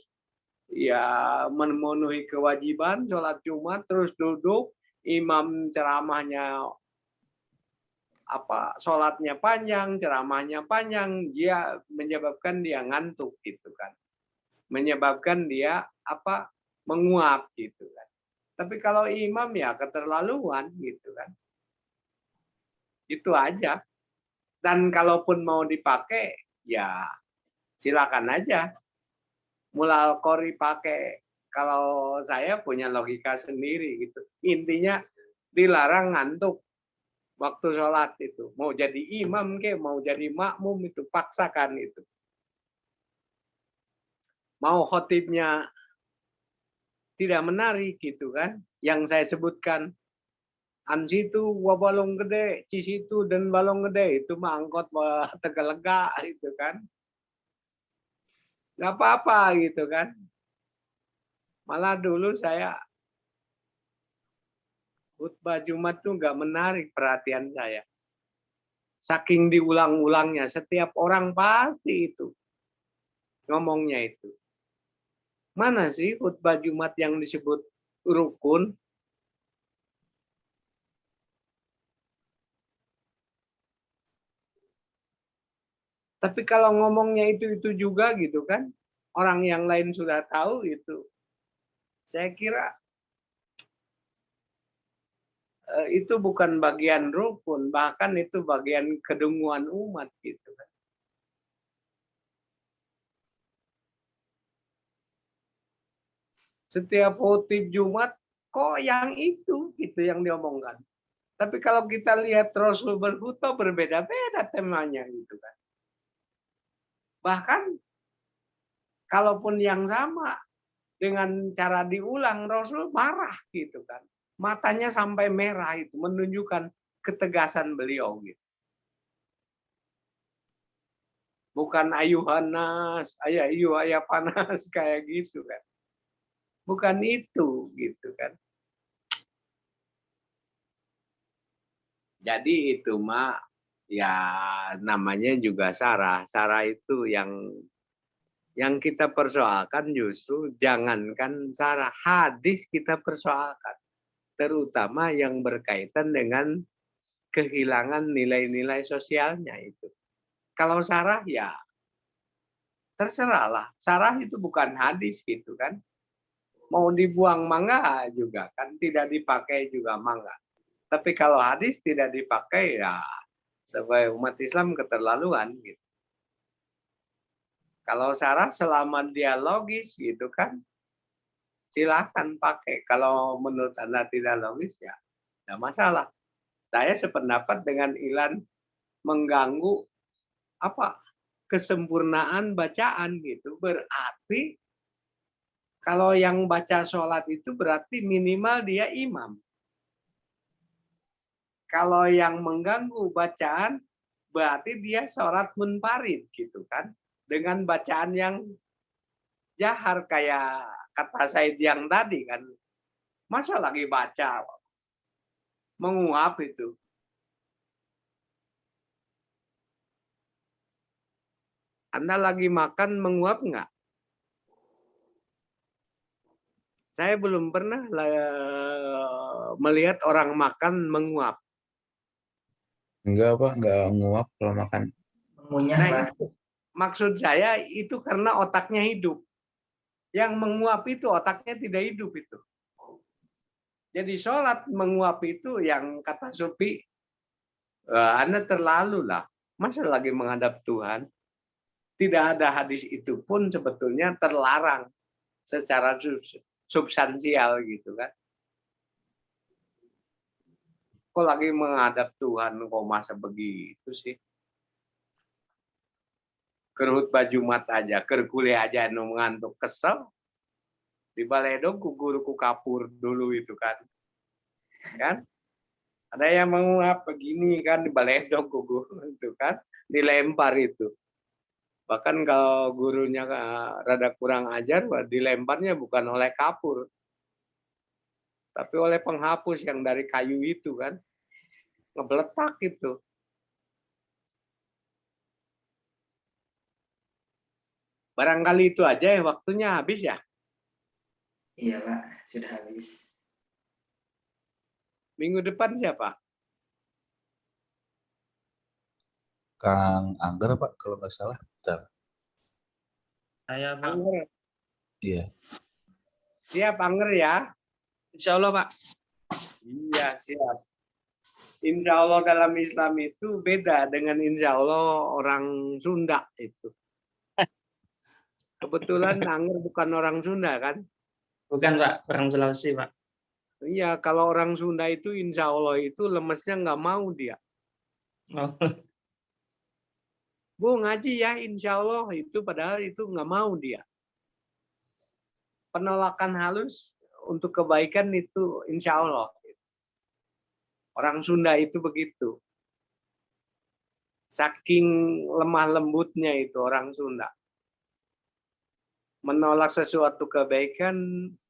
ya memenuhi kewajiban sholat Jumat, terus duduk, imam ceramahnya sholatnya panjang, ceramahnya panjang, dia menyebabkan dia ngantuk gitu kan, menyebabkan dia menguap gitu kan. Tapi kalau imam ya keterlaluan gitu kan, itu aja. Dan kalaupun mau dipakai ya silakan aja. Mula Al-Qori pakai. Kalau saya punya logika sendiri gitu. Intinya dilarang ngantuk waktu sholat itu. Mau jadi imam ke, mau jadi makmum itu, paksakan itu. Mau khotibnya tidak menarik gitu kan. Yang saya sebutkan, ansitu wabalong gede, cisitu dan balong gede, itu mah angkot Tegalega itu kan. Nggak apa-apa gitu kan. Malah dulu saya khutbah Jumat tuh nggak menarik perhatian saya. Saking diulang-ulangnya, setiap orang pasti itu ngomongnya itu. Mana sih khutbah Jumat yang disebut rukun? Tapi kalau ngomongnya itu juga gitu kan, orang yang lain sudah tahu itu. Saya kira itu bukan bagian rukun, bahkan itu bagian kedunguan umat gitu kan. Setiap khotib Jumat kok yang itu gitu yang diomongkan. Tapi kalau kita lihat Rasul berkhutbah berbeda-beda temanya gitu kan. Bahkan kalaupun yang sama dengan cara diulang Rasul marah gitu kan. Matanya sampai merah itu menunjukkan ketegasan beliau gitu. Bukan ayuhanas, ayah panas kayak gitu kan. Bukan itu gitu kan. Jadi itu mah ya namanya juga sarah. Sarah itu yang kita persoalkan justru jangankan sarah, hadis kita persoalkan. Terutama yang berkaitan dengan kehilangan nilai-nilai sosialnya itu. Kalau sarah ya terserahlah. Sarah itu bukan hadis gitu kan. Mau dibuang mangga juga kan, tidak dipakai juga mangga. Tapi kalau hadis tidak dipakai ya sebagai umat Islam keterlaluan gitu. Kalau sarah selama dia logis gitu kan, silahkan pakai. Kalau menurut Anda tidak logis ya tidak masalah. Saya sependapat dengan Ilan mengganggu kesempurnaan bacaan gitu. Berarti kalau yang baca sholat itu berarti minimal dia imam. Kalau yang mengganggu bacaan berarti dia sholat munfarid gitu kan. Dengan bacaan yang jahar kayak kata Said yang tadi kan. Masa lagi baca menguap itu. Anda lagi makan menguap nggak? Saya belum pernah melihat orang makan menguap. Enggak, Pak, enggak nguap kalau makan. Mengunyah, Nah, Pak. itu, maksud saya itu karena otaknya hidup. Yang menguap itu otaknya tidak hidup itu. Jadi sholat menguap itu yang kata Sufi, Anda terlalu lah. Masa lagi menghadap Tuhan? Tidak ada hadis itu pun sebetulnya terlarang secara substansial gitu kan. Kok lagi menghadap Tuhan kok masa begitu sih? Kerut baju mat aja, kuliah aja nu ngantuk kesel. Di baledog ku guru ku kapur dulu itu kan. Kan? Ada yang menguap begini kan di baledog ku guru itu kan, dilempar itu. Bahkan kalau gurunya rada kurang ajar, dilemparnya bukan oleh kapur, tapi oleh penghapus yang dari kayu itu kan, ngebeletak itu. Barangkali itu aja ya, waktunya habis ya. Iya, Pak, sudah habis. Minggu depan siapa? Kang Angger Pak kalau nggak salah. Bentar. Saya Pak. Angger. Iya. Siap Angger ya. Insya Allah Pak. Iya siap. Insya Allah dalam Islam itu beda dengan Insya Allah orang Sunda itu. Kebetulan Angger bukan orang Sunda kan? Bukan Pak, orang Sulawesi Pak. Iya, kalau orang Sunda itu Insya Allah itu lemesnya nggak mau dia. Oh. Bu ngaji ya Insya Allah itu padahal itu nggak mau dia. Penolakan halus untuk kebaikan itu Insya Allah. Orang Sunda itu begitu. Saking lemah lembutnya itu orang Sunda. Menolak sesuatu kebaikan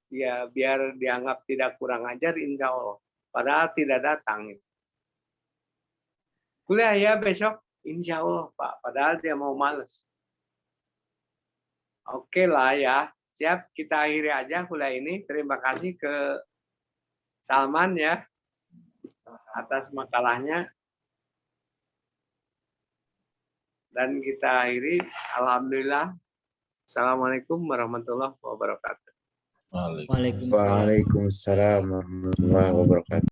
ya biar dianggap tidak kurang ajar Insya Allah. Padahal tidak datang. Kuliah ya besok Insya Allah Pak. Padahal dia mau males. Oke lah ya. Siap kita akhiri aja kuliah ini. Terima kasih ke Salman ya atas makalahnya. Dan kita akhiri. Alhamdulillah. Assalamualaikum warahmatullahi wabarakatuh. Waalaikumsalam. Waalaikumsalam. Waalaikumsalam warahmatullahi wabarakatuh.